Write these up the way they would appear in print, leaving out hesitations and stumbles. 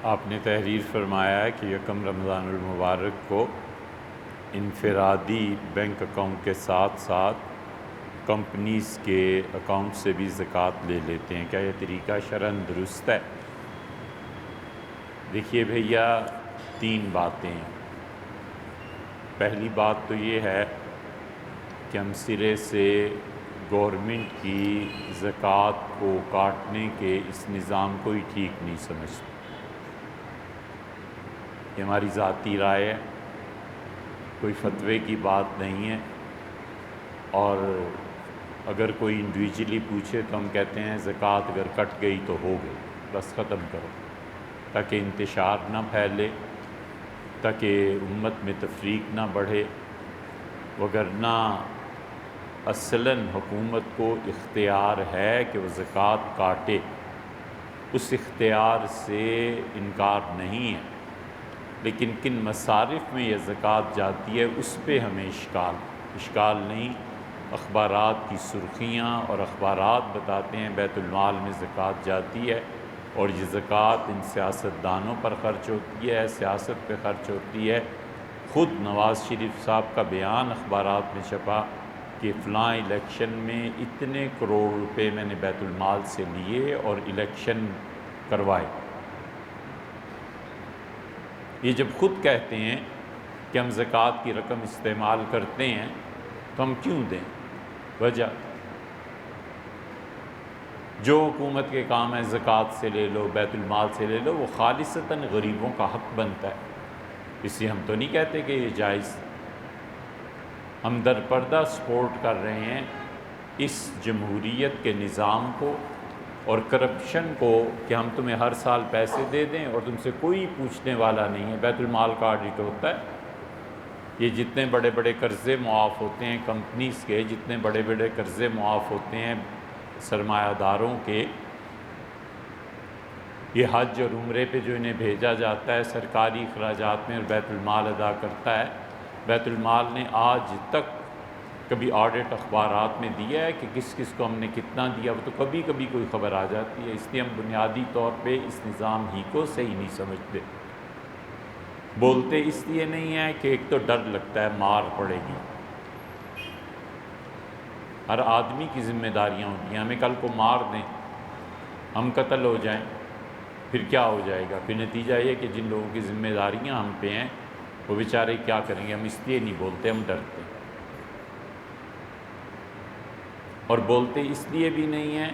آپ نے تحریر فرمایا ہے کہ یکم رمضان المبارک کو انفرادی بینک اکاؤنٹ کے ساتھ ساتھ کمپنیز کے اکاؤنٹ سے بھی زکوٰۃ لے لیتے ہیں، کیا یہ طریقہ شرعاً درست ہے؟ دیکھیے بھیا، 3 باتیں ہیں۔ پہلی بات تو یہ ہے کہ ہم سرے سے گورنمنٹ کی زکوٰۃ کو کاٹنے کے اس نظام کو ہی ٹھیک نہیں سمجھتے۔ یہ ہماری ذاتی رائے ہے، کوئی فتوے کی بات نہیں ہے، اور اگر کوئی انڈیویجولی پوچھے تو ہم کہتے ہیں زکوٰۃ اگر کٹ گئی تو ہو گئی، بس ختم کرو، تاکہ انتشار نہ پھیلے، تاکہ امت میں تفریق نہ بڑھے، وگرنہ اصلاً حکومت کو اختیار ہے کہ وہ زکوٰۃ کاٹے، اس اختیار سے انکار نہیں ہے، لیکن کن مصارف میں یہ زکوٰۃ جاتی ہے اس پہ ہمیں اشکال نہیں۔ اخبارات کی سرخیاں اور اخبارات بتاتے ہیں بیت المال میں زکوٰۃ جاتی ہے، اور یہ زکوٰۃ ان سیاستدانوں پر خرچ ہوتی ہے، سیاست پہ خرچ ہوتی ہے۔ خود نواز شریف صاحب کا بیان اخبارات میں چھپا کہ فلاں الیکشن میں اتنے کروڑ روپے میں نے بیت المال سے لیے اور الیکشن کروائے۔ یہ جب خود کہتے ہیں کہ ہم زکوٰۃ کی رقم استعمال کرتے ہیں تو ہم کیوں دیں؟ وجہ جو حکومت کے کام ہے، زکوٰۃ سے لے لو، بیت المال سے لے لو، وہ خالصتاً غریبوں کا حق بنتا ہے، اس لیے ہم تو نہیں کہتے کہ یہ جائز۔ ہم در پردہ سپورٹ کر رہے ہیں اس جمہوریت کے نظام کو اور کرپشن کو، کہ ہم تمہیں ہر سال پیسے دے دیں اور تم سے کوئی پوچھنے والا نہیں ہے۔ بیت المال کا آڈٹ ہوتا ہے، یہ جتنے بڑے بڑے قرضے معاف ہوتے ہیں کمپنیز کے، جتنے بڑے بڑے قرضے معاف ہوتے ہیں سرمایہ داروں کے، یہ حج اور عمرے پہ جو انہیں بھیجا جاتا ہے سرکاری اخراجات میں، اور بیت المال ادا کرتا ہے۔ بیت المال نے آج تک کبھی آڈٹ اخبارات میں دیا ہے کہ کس کس کو ہم نے کتنا دیا؟ وہ تو کبھی کبھی کوئی خبر آ جاتی ہے۔ اس لیے ہم بنیادی طور پہ اس نظام ہی کو صحیح نہیں سمجھتے۔ بولتے اس لیے نہیں ہے کہ ایک تو ڈر لگتا ہے مار پڑے گی، ہر آدمی کی ذمہ داریاں ہوتی ہیں، ہمیں کل کو مار دیں، ہم قتل ہو جائیں، پھر کیا ہو جائے گا؟ پھر نتیجہ یہ کہ جن لوگوں کی ذمہ داریاں ہم پہ ہیں وہ بیچارے کیا کریں گے؟ ہم اس لیے نہیں بولتے، ہم ڈرتے ہیں۔ اور بولتے اس لیے بھی نہیں ہیں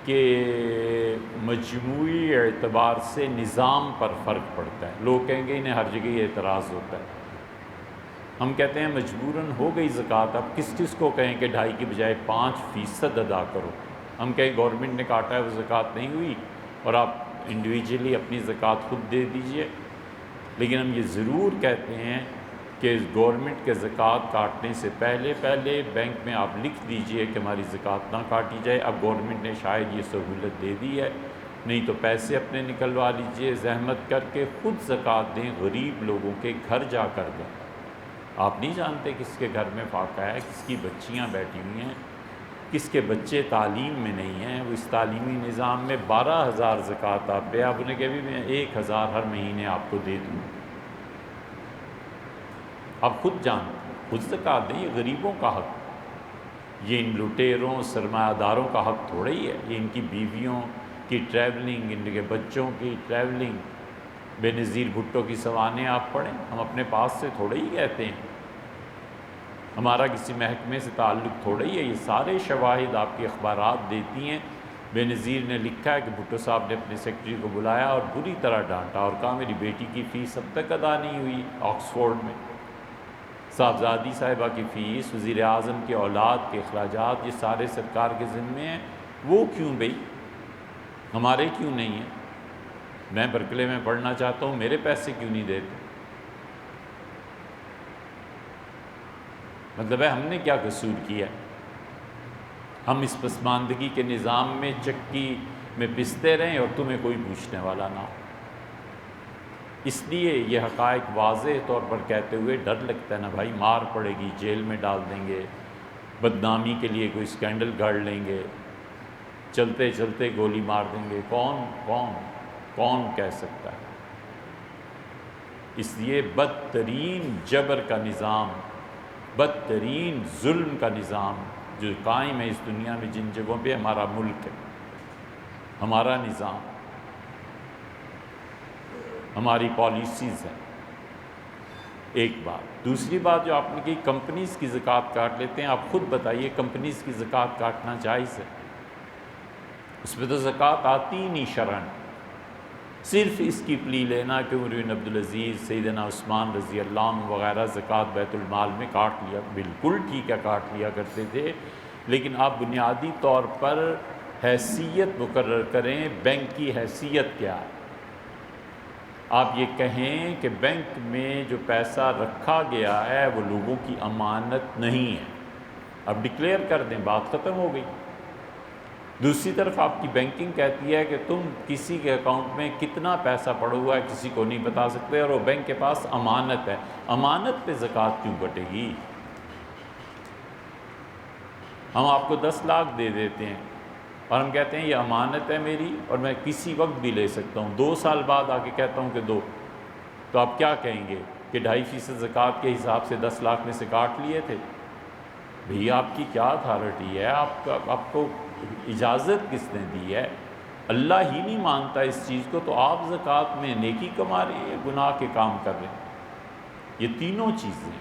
کہ مجموعی اعتبار سے نظام پر فرق پڑتا ہے۔ لوگ کہیں گے انہیں ہر جگہ یہ اعتراض ہوتا ہے۔ ہم کہتے ہیں مجبوراً ہو گئی زکوٰۃ، اب کس کس کو کہیں کہ 2.5 کی بجائے 5% ادا کرو؟ ہم کہیں گورنمنٹ نے کاٹا ہے وہ زکوٰۃ نہیں ہوئی، اور آپ انڈیویجولی اپنی زکوٰۃ خود دے دیجئے۔ لیکن ہم یہ ضرور کہتے ہیں کہ گورنمنٹ کے زکوٰۃ کاٹنے سے پہلے بینک میں آپ لکھ دیجئے کہ ہماری زکوٰۃ نہ کاٹی جائے۔ اب گورنمنٹ نے شاید یہ سہولت دے دی ہے، نہیں تو پیسے اپنے نکلوا لیجئے، زحمت کر کے خود زکوٰۃ دیں، غریب لوگوں کے گھر جا کر دیں۔ آپ نہیں جانتے کس کے گھر میں فاقہ ہے، کس کی بچیاں بیٹھی ہوئی ہیں، کس کے بچے تعلیم میں نہیں ہیں، وہ اس تعلیمی نظام میں 12,000 زکوٰۃ آپ پہ، آپ انہیں کہ بھی میں 1,000 ہر مہینے آپ کو دے دوں۔ آپ خود جانتے ہیں، خود زکوٰۃ دیں، یہ غریبوں کا حق، یہ ان لٹیروں سرمایہ داروں کا حق تھوڑا ہی ہے۔ یہ ان کی بیویوں کی ٹریولنگ، ان کے بچوں کی ٹریولنگ، بے نظیر بھٹو کی سوانح آپ پڑھیں، ہم اپنے پاس سے تھوڑا ہی کہتے ہیں، ہمارا کسی محکمے سے تعلق تھوڑا ہی ہے۔ یہ سارے شواہد آپ کی اخبارات دیتی ہیں۔ بے نظیر نے لکھا ہے کہ بھٹو صاحب نے اپنے سیکرٹری کو بلایا اور بری طرح ڈانٹا اور کہا میری بیٹی کی فیس اب تک ادا نہیں ہوئی آکسفورڈ میں، صاحبزادی صاحبہ کی فیس، وزیر اعظم کے اولاد کے اخراجات، یہ سارے سرکار کے ذمے ہیں۔ وہ کیوں بھئی؟ ہمارے کیوں نہیں ہیں؟ میں برکلے میں پڑھنا چاہتا ہوں، میرے پیسے کیوں نہیں دیتے؟ مطلب ہے ہم نے کیا قصور کیا؟ ہم اس پسماندگی کے نظام میں چکی میں پستے رہیں اور تمہیں کوئی پوچھنے والا نہ ہو۔ اس لیے یہ حقائق واضح طور پر کہتے ہوئے ڈر لگتا ہے نا بھائی، مار پڑے گی، جیل میں ڈال دیں گے، بدنامی کے لیے کوئی اسکینڈل گھڑ لیں گے، چلتے چلتے گولی مار دیں گے، کون کون کہہ سکتا ہے؟ اس لیے بدترین جبر کا نظام، بدترین ظلم کا نظام جو قائم ہے اس دنیا میں، جن جگہوں پہ ہمارا ملک ہے، ہمارا نظام، ہماری پالیسیز ہیں۔ ایک بات۔ دوسری بات جو آپ نے کہی، کمپنیز کی زکوٰۃ کاٹ لیتے ہیں۔ آپ خود بتائیے کمپنیز کی زکوٰۃ کاٹنا جائز ہے؟ اس پہ تو زکوٰۃ آتی ہی نہیں شرعاً۔ صرف اس کی پلی لینا کہ عمر بن عبدالعزیز، سیدنا عثمان رضی اللہ عنہ وغیرہ زکوٰۃ بیت المال میں کاٹ لیا، بالکل ٹھیک ہے، کاٹ لیا کرتے تھے، لیکن آپ بنیادی طور پر حیثیت مقرر کریں۔ بینک کی حیثیت کیا ہے؟ آپ یہ کہیں کہ بینک میں جو پیسہ رکھا گیا ہے وہ لوگوں کی امانت نہیں ہے، اب ڈکلیئر کر دیں، بات ختم ہو گئی۔ دوسری طرف آپ کی بینکنگ کہتی ہے کہ تم کسی کے اکاؤنٹ میں کتنا پیسہ پڑا ہوا ہے کسی کو نہیں بتا سکتے، اور وہ بینک کے پاس امانت ہے۔ امانت پہ زکوٰۃ کیوں بٹے گی؟ ہم آپ کو 10 لاکھ دے دیتے ہیں اور ہم کہتے ہیں یہ امانت ہے میری اور میں کسی وقت بھی لے سکتا ہوں، 2 سال بعد آ کے کہتا ہوں کہ دو، تو آپ کیا کہیں گے کہ 2.5% زکوٰۃ کے حساب سے 10 لاکھ میں سے کاٹ لیے تھے؟ بھئی آپ کی کیا اتھارٹی ہے؟ آپ کو اجازت کس نے دی ہے؟ اللہ ہی نہیں مانتا اس چیز کو، تو آپ زکوٰۃ میں نیکی کما رہے ہیں، گناہ کے کام کر رہے ہیں۔ یہ تینوں چیزیں،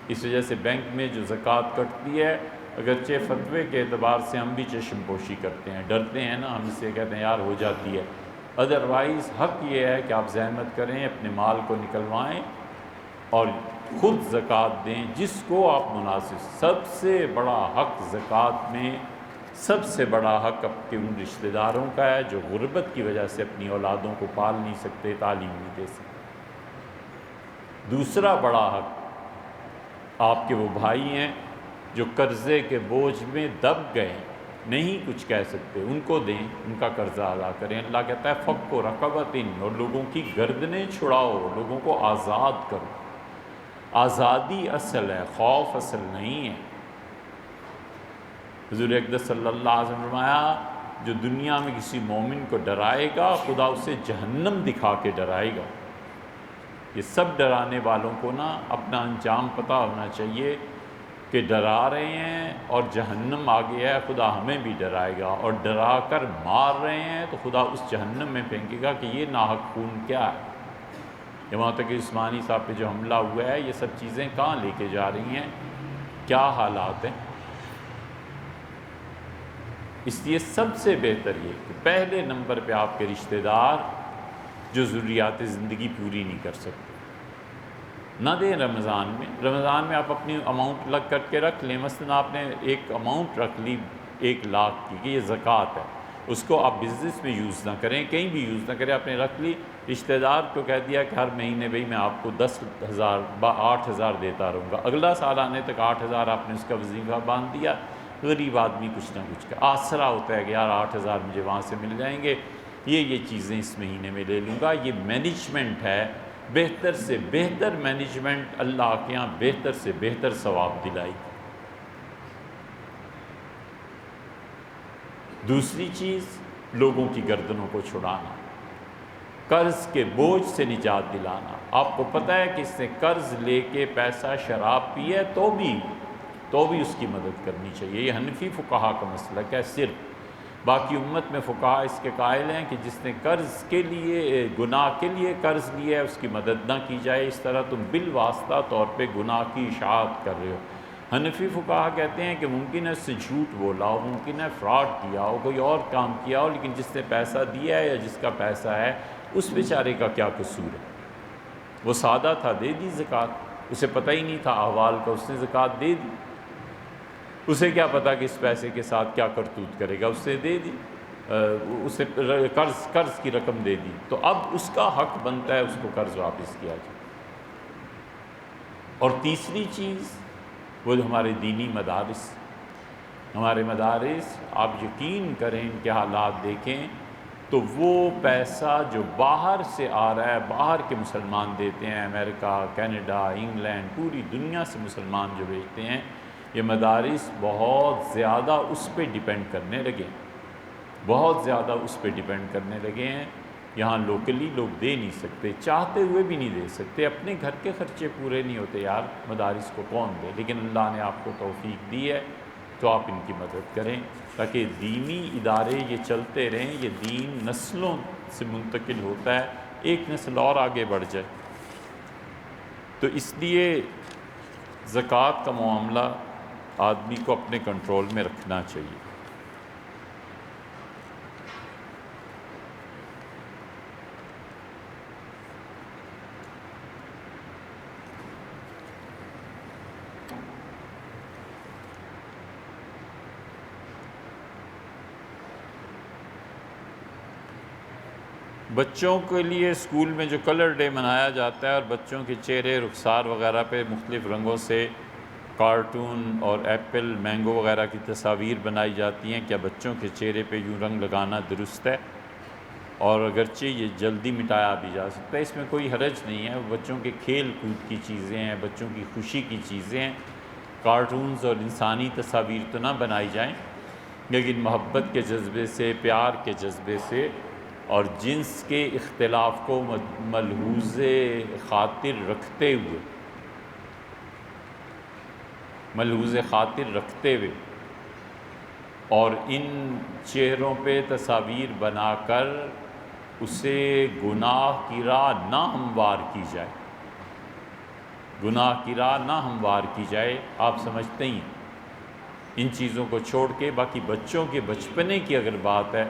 اس وجہ سے بینک میں جو زکوٰۃ کٹتی ہے، اگرچہ فتوے کے اعتبار سے ہم بھی چشم پوشی کرتے ہیں، ڈرتے ہیں نا، ہم اس سے کہتے ہیں یار ہو جاتی ہے، ادروائز حق یہ ہے کہ آپ زحمت کریں، اپنے مال کو نکلوائیں اور خود زکوٰۃ دیں جس کو آپ مناسب۔ سب سے بڑا حق زکوٰۃ میں، سب سے بڑا حق اپنے ان رشتہ داروں کا ہے جو غربت کی وجہ سے اپنی اولادوں کو پال نہیں سکتے، تعلیم نہیں دے سکتے۔ دوسرا بڑا حق آپ کے وہ بھائی ہیں جو قرضے کے بوجھ میں دب گئے، نہیں کچھ کہہ سکتے، ان کو دیں، ان کا قرضہ ادا کریں۔ اللہ کہتا ہے فک و رقبۃ، اور لوگوں کی گردنیں چھڑاؤ، لوگوں کو آزاد کرو۔ آزادی اصل ہے، خوف اصل نہیں ہے۔ حضور اقدس صلی اللہ علیہ وسلم نے فرمایا جو دنیا میں کسی مومن کو ڈرائے گا خدا اسے جہنم دکھا کے ڈرائے گا۔ یہ سب ڈرانے والوں کو نا اپنا انجام پتہ ہونا چاہیے کہ ڈرا رہے ہیں اور جہنم آگے ہے، خدا ہمیں بھی ڈرائے گا، اور ڈرا کر مار رہے ہیں تو خدا اس جہنم میں پھینکے گا کہ یہ ناحق خون کیا ہے۔ یہاں تک کہ عثمانی صاحب پہ جو حملہ ہوا ہے، یہ سب چیزیں کہاں لے کے جا رہی ہیں، کیا حالات ہیں۔ اس لیے سب سے بہتر یہ کہ پہلے نمبر پہ آپ کے رشتہ دار جو ضروریات زندگی پوری نہیں کر سکتے نہ دیں رمضان میں آپ اپنی اماؤنٹ لگ کر کے رکھ لیں۔ مثلا آپ نے ایک اماؤنٹ رکھ لی 1 لاکھ کی کہ یہ زکوٰۃ ہے، اس کو آپ بزنس میں یوز نہ کریں، کہیں بھی یوز نہ کریں، آپ نے رکھ لی، رشتہ دار کو کہہ دیا کہ ہر مہینے بھئی میں آپ کو 10,000 8,000 دیتا رہوں گا، اگلا سال آنے تک 8,000 آپ نے اس کا وظیفہ باندھ دیا۔ غریب آدمی کچھ نہ کچھ کا آسرا ہوتا ہے کہ یار 8,000 مجھے وہاں سے مل جائیں گے، یہ چیزیں اس مہینے میں لے لوں گا۔ یہ مینجمنٹ ہے، بہتر سے بہتر مینجمنٹ اللہ کے یہاں بہتر سے بہتر ثواب دلائی۔ دوسری چیز لوگوں کی گردنوں کو چھڑانا، قرض کے بوجھ سے نجات دلانا۔ آپ کو پتہ ہے کہ اس نے قرض لے کے پیسہ شراب پی ہے تو بھی اس کی مدد کرنی چاہیے۔ یہ حنفی فقہا کا مسلک ہے صرف، باقی امت میں فقہا اس کے قائل ہیں کہ جس نے قرض کے لیے، گناہ کے لیے قرض لیا ہے اس کی مدد نہ کی جائے، اس طرح تم بالواسطہ طور پہ گناہ کی اشاعت کر رہے ہو۔ حنفی فقہا کہتے ہیں کہ ممکن ہے اس سے جھوٹ بولا ہو، ممکن ہے فراڈ کیا ہو، کوئی اور کام کیا ہو، لیکن جس نے پیسہ دیا ہے یا جس کا پیسہ ہے اس بیچارے کا کیا قصور ہے؟ وہ سادہ تھا، دے دی زکوٰۃ، اسے پتہ ہی نہیں تھا احوال کا، اس نے زکوٰۃ دے دی۔ اسے کیا پتا کہ اس پیسے کے ساتھ کیا کرتوت کرے گا، اس سے دے دی، اسے قرض کی رقم دے دی، تو اب اس کا حق بنتا ہے اس کو قرض واپس کیا جائے۔ اور تیسری چیز وہ ہمارے دینی مدارس، آپ یقین کریں ان کے حالات دیکھیں تو وہ پیسہ جو باہر سے آ رہا ہے، باہر کے مسلمان دیتے ہیں، امریکہ، کینیڈا، انگلینڈ، پوری دنیا سے مسلمان جو بھیجتے ہیں، یہ مدارس بہت زیادہ اس پہ ڈیپینڈ کرنے لگے ہیں، یہاں لوکلی لوگ دے نہیں سکتے، چاہتے ہوئے بھی نہیں دے سکتے، اپنے گھر کے خرچے پورے نہیں ہوتے یار، مدارس کو کون دے؟ لیکن اللہ نے آپ کو توفیق دی ہے تو آپ ان کی مدد کریں تاکہ دینی ادارے یہ چلتے رہیں، یہ دین نسلوں سے منتقل ہوتا ہے، ایک نسل اور آگے بڑھ جائے۔ تو اس لیے زکوٰۃ کا معاملہ آدمی کو اپنے کنٹرول میں رکھنا چاہیے۔ بچوں کے لیے اسکول میں جو کلر ڈے منایا جاتا ہے اور بچوں کے چہرے رخسار وغیرہ پہ مختلف رنگوں سے کارٹون اور ایپل مینگو وغیرہ کی تصاویر بنائی جاتی ہیں، کیا بچوں کے چہرے پہ یوں رنگ لگانا درست ہے؟ اور اگرچہ یہ جلدی مٹایا بھی جا سکتا ہے، اس میں کوئی حرج نہیں ہے، بچوں کے کھیل کود کی چیزیں ہیں، بچوں کی خوشی کی چیزیں ہیں، کارٹونز اور انسانی تصاویر تو نہ بنائی جائیں، لیکن محبت کے جذبے سے، پیار کے جذبے سے اور جنس کے اختلاف کو ملحوظ خاطر رکھتے ہوئے اور ان چہروں پہ تصاویر بنا کر اسے گناہ کی راہ نہ ہموار کی جائے، آپ سمجھتے ہیں ان چیزوں کو چھوڑ کے باقی بچوں کے بچپنے کی اگر بات ہے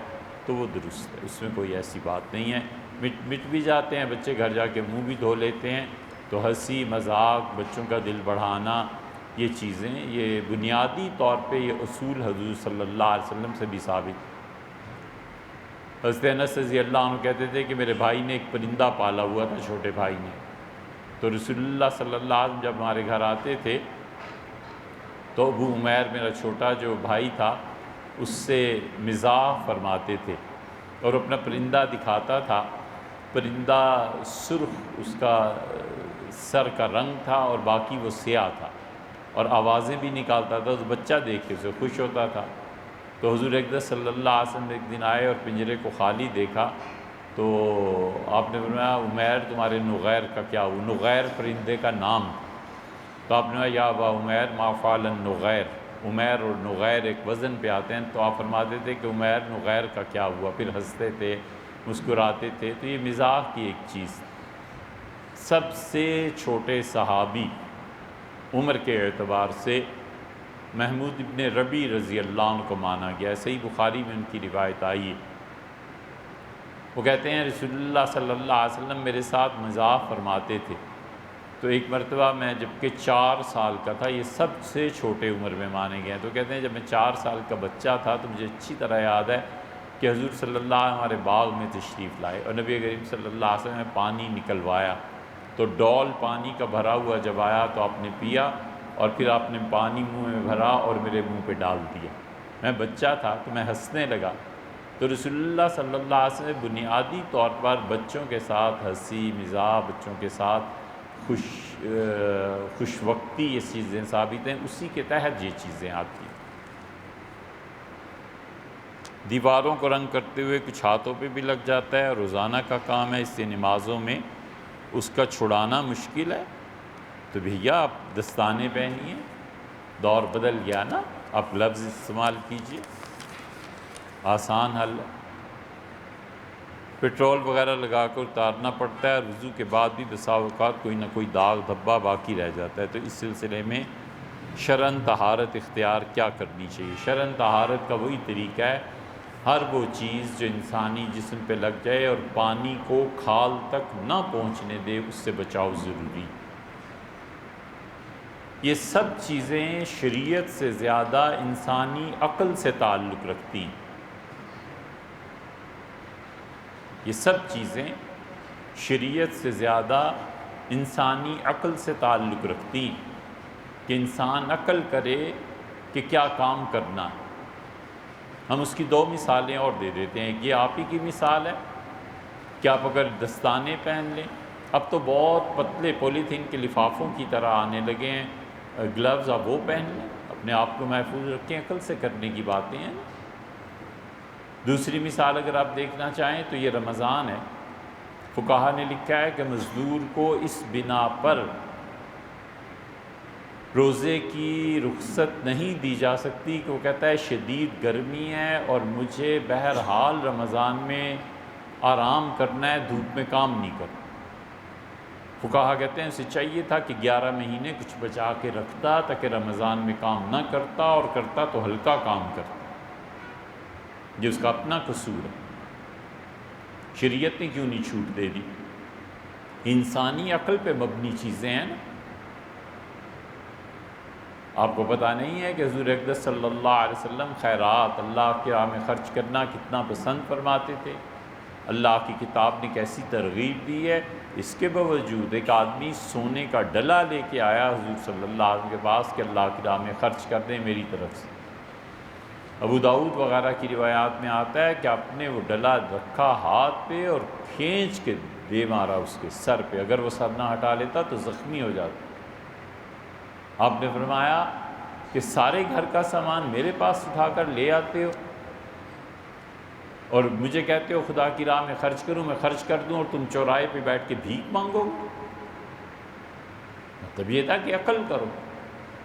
تو وہ درست ہے، اس میں کوئی ایسی بات نہیں ہے۔ مٹ بھی جاتے ہیں بچے، گھر جا کے منہ بھی دھو لیتے ہیں، تو ہنسی مذاق، بچوں کا دل بڑھانا، یہ چیزیں، یہ بنیادی طور پہ یہ اصول حضور صلی اللہ علیہ وسلم سے بھی ثابت۔ حضرت انس رضی اللہ عنہ کہتے تھے کہ میرے بھائی نے ایک پرندہ پالا ہوا تھا، چھوٹے بھائی نے، تو رسول اللہ صلی اللہ علیہ وسلم جب ہمارے گھر آتے تھے تو ابو عمیر میرا چھوٹا جو بھائی تھا اس سے مزاح فرماتے تھے اور اپنا پرندہ دکھاتا تھا، پرندہ سرخ اس کا سر کا رنگ تھا اور باقی وہ سیاہ تھا اور آوازیں بھی نکالتا تھا، تو بچہ دیکھ کے اسے خوش ہوتا تھا۔ تو حضور اقدس صلی اللہ علیہ وسلم ایک دن آئے اور پنجرے کو خالی دیکھا تو آپ نے فرمایا عمیر تمہارے نغیر کا کیا ہوا؟ نغیر پرندے کا نام تھا، تو آپ نے کہا یا ابا عمیر ما فعل النغیر، عمیر اور نغیر ایک وزن پہ آتے ہیں، تو آپ فرماتے تھے کہ عمیر نغیر کا کیا ہوا، پھر ہنستے تھے، مسکراتے تھے۔ تو یہ مزاح کی ایک چیز، سب سے چھوٹے صحابی عمر کے اعتبار سے محمود ابن ربی رضی اللہ عنہ کو مانا گیا ہے، صحیح بخاری میں ان کی روایت آئی ہے، وہ کہتے ہیں رسول اللہ صلی اللہ علیہ وسلم میرے ساتھ مزاح فرماتے تھے، تو ایک مرتبہ میں جبکہ 4 سال کا تھا، یہ سب سے چھوٹے عمر میں مانے گئے ہیں، تو کہتے ہیں جب میں 4 سال کا بچہ تھا تو مجھے اچھی طرح یاد ہے کہ حضور صلی اللہ علیہ وسلم ہمارے باغ میں تشریف لائے اور نبی کریم صلی اللہ علیہ وسلم نے پانی نکلوایا، تو ڈول پانی کا بھرا ہوا جب آیا تو آپ نے پیا اور پھر آپ نے پانی منہ میں بھرا اور میرے منہ پہ ڈال دیا، میں بچہ تھا تو میں ہنسنے لگا۔ تو رسول اللہ صلی اللہ علیہ وسلم بنیادی طور پر بچوں کے ساتھ ہنسی مزاح، بچوں کے ساتھ خوش وقتی یہ چیزیں ثابت ہیں، اسی کے تحت یہ چیزیں آتی ہیں۔ دیواروں کو رنگ کرتے ہوئے کچھ ہاتھوں پہ بھی لگ جاتا ہے، روزانہ کا کام ہے، اس سے نمازوں میں اس کا چھڑانا مشکل ہے، تو بھیا آپ دستانے پہنیے، دور بدل گیا نا، آپ لفظ استعمال کیجئے، آسان حل ہے۔ پیٹرول وغیرہ لگا کر اتارنا پڑتا ہے، وضو کے بعد بھی بسا اوقات کوئی نہ کوئی داغ دھبا باقی رہ جاتا ہے، تو اس سلسلے میں شرعاً طہارت اختیار کیا کرنی چاہیے؟ شرعاً طہارت کا وہی طریقہ ہے، ہر وہ چیز جو انسانی جسم پہ لگ جائے اور پانی کو کھال تک نہ پہنچنے دے، اس سے بچاؤ ضروری۔ یہ سب چیزیں شریعت سے زیادہ انسانی عقل سے تعلق رکھتی ہیں، یہ سب چیزیں شریعت سے زیادہ انسانی عقل سے تعلق رکھتی ہیں کہ انسان عقل کرے کہ کیا کام کرنا ہے۔ ہم اس کی 2 مثالیں اور دے دیتے ہیں، یہ آپ ہی کی مثال ہے کہ آپ اگر دستانے پہن لیں، اب تو بہت پتلے پولیتھین کے لفافوں کی طرح آنے لگے ہیں، گلوز آپ وہ پہن لیں، اپنے آپ کو محفوظ رکھیں، عقل سے کرنے کی باتیں ہیں۔ دوسری مثال اگر آپ دیکھنا چاہیں تو یہ رمضان ہے۔ فقہا نے لکھا ہے کہ مزدور کو اس بنا پر روزے کی رخصت نہیں دی جا سکتی کہ وہ کہتا ہے شدید گرمی ہے اور مجھے بہرحال رمضان میں آرام کرنا ہے، دھوپ میں کام نہیں کرنا۔ فقہا کہتے ہیں اسے چاہیے تھا کہ 11 مہینے کچھ بچا کے رکھتا تاکہ رمضان میں کام نہ کرتا، اور کرتا تو ہلکا کام کرتا۔ یہ اس کا اپنا قصور ہے، شریعت نے کیوں نہیں چھوٹ دے دی؟ انسانی عقل پہ مبنی چیزیں ہیں نا۔ آپ کو پتہ نہیں ہے کہ حضور اقدس صلی اللہ علیہ وسلم خیرات، اللہ کی راہ میں خرچ کرنا کتنا پسند فرماتے تھے؟ اللہ کی کتاب نے کیسی ترغیب دی ہے؟ اس کے باوجود ایک آدمی سونے کا ڈلا لے کے آیا حضور صلی اللہ علیہ وسلم کے پاس کہ اللہ کی راہ میں خرچ کر دیں میری طرف سے۔ ابو داؤد وغیرہ کی روایات میں آتا ہے کہ آپ نے وہ ڈلا رکھا ہاتھ پہ اور کھینچ کے دے مارا اس کے سر پہ، اگر وہ سر نہ ہٹا لیتا تو زخمی ہو جاتا۔ آپ نے فرمایا کہ سارے گھر کا سامان میرے پاس اٹھا کر لے آتے ہو اور مجھے کہتے ہو خدا کی راہ میں خرچ کروں، میں خرچ کر دوں، اور تم چوراہے پہ بیٹھ کے بھیک مانگو گے؟ مطلب یہ تھا کہ عقل کرو۔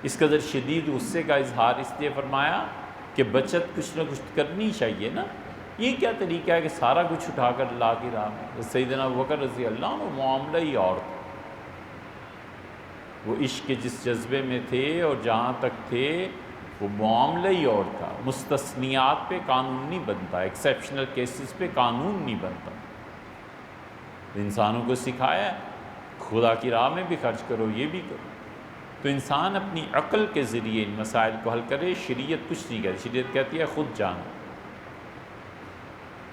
اس قدر شدید غصے کا اظہار اس لیے فرمایا کہ بچت کچھ نہ کچھ کرنی چاہیے نا۔ یہ کیا طریقہ ہے کہ سارا کچھ اٹھا کر اللہ کی راہ میں؟ سیدنا ابوبکر رضی اللہ عنہ معاملہ ہی اور تھا۔ وہ عشق کے جس جذبے میں تھے اور جہاں تک تھے وہ معاملہ ہی اور تھا۔ مستثنیات پہ قانون نہیں بنتا، ایکسیپشنل کیسز پہ قانون نہیں بنتا۔ انسانوں کو سکھایا ہے خدا کی راہ میں بھی خرچ کرو، یہ بھی کرو۔ تو انسان اپنی عقل کے ذریعے ان مسائل کو حل کرے۔ شریعت کچھ نہیں کہتی، شریعت کہتی ہے خود جانو۔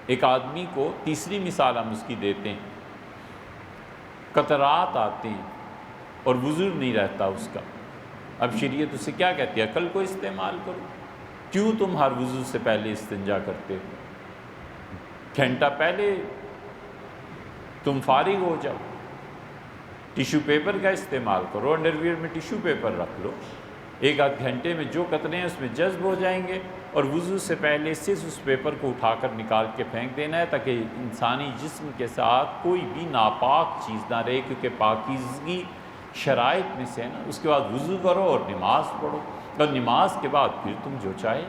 ایک آدمی کو تیسری مثال ہم اس کی دیتے ہیں، قطرات آتے ہیں اور وضو نہیں رہتا اس کا۔ اب شریعت اسے کیا کہتی ہے؟ عقل کو استعمال کرو۔ کیوں تم ہر وضو سے پہلے استنجا کرتے ہو؟ گھنٹہ پہلے تم فارغ ہو جاؤ، ٹیشو پیپر کا استعمال کرو، انڈر ویئر میں ٹیشو پیپر رکھ لو، ایک آدھ گھنٹے میں جو قطرے ہیں اس میں جذب ہو جائیں گے، اور وضو سے پہلے صرف اس پیپر کو اٹھا کر نکال کے پھینک دینا ہے تاکہ انسانی جسم کے ساتھ کوئی بھی ناپاک چیز نہ رہے، کیونکہ پاکیزگی شرائط میں سے ہے نا۔ اس کے بعد وضو کرو اور نماز پڑھو، اور نماز کے بعد پھر تم جو چاہے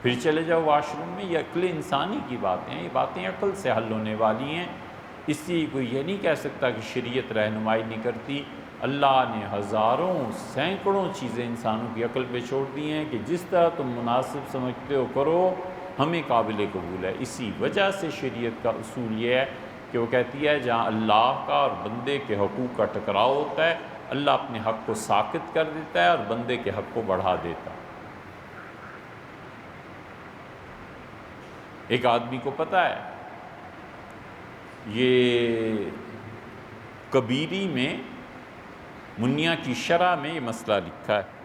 پھر چلے جاؤ واش روم میں۔ یہ عقل انسانی کی باتیں ہیں، یہ باتیں عقل سے حل ہونے والی ہیں۔ اس لیے کوئی یہ نہیں کہہ سکتا کہ شریعت رہنمائی نہیں کرتی۔ اللہ نے ہزاروں سینکڑوں چیزیں انسانوں کی عقل پہ چھوڑ دی ہیں کہ جس طرح تم مناسب سمجھتے ہو کرو، ہمیں قابل قبول ہے۔ اسی وجہ سے شریعت کا اصول یہ ہے کہ وہ کہتی ہے جہاں اللہ کا اور بندے کے حقوق کا ٹکراؤ ہوتا ہے، اللہ اپنے حق کو ساقط کر دیتا ہے اور بندے کے حق کو بڑھا دیتا ہے۔ ایک آدمی کو پتہ ہے یہ کبیری میں منیا کی شرح میں یہ مسئلہ لکھا ہے۔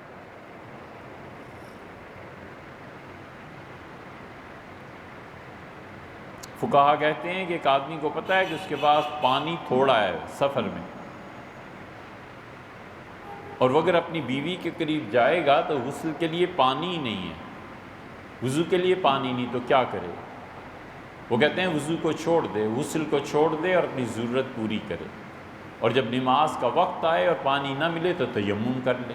فقہا کہتے ہیں کہ ایک آدمی کو پتہ ہے کہ اس کے پاس پانی تھوڑا ہے سفر میں، اور وہ اگر اپنی بیوی کے قریب جائے گا تو غسل کے لیے پانی ہی نہیں ہے، وضو کے لیے پانی نہیں، تو کیا کرے؟ وہ کہتے ہیں وضو کو چھوڑ دے، غسل کو چھوڑ دے اور اپنی ضرورت پوری کرے، اور جب نماز کا وقت آئے اور پانی نہ ملے تو تیمم کر لے۔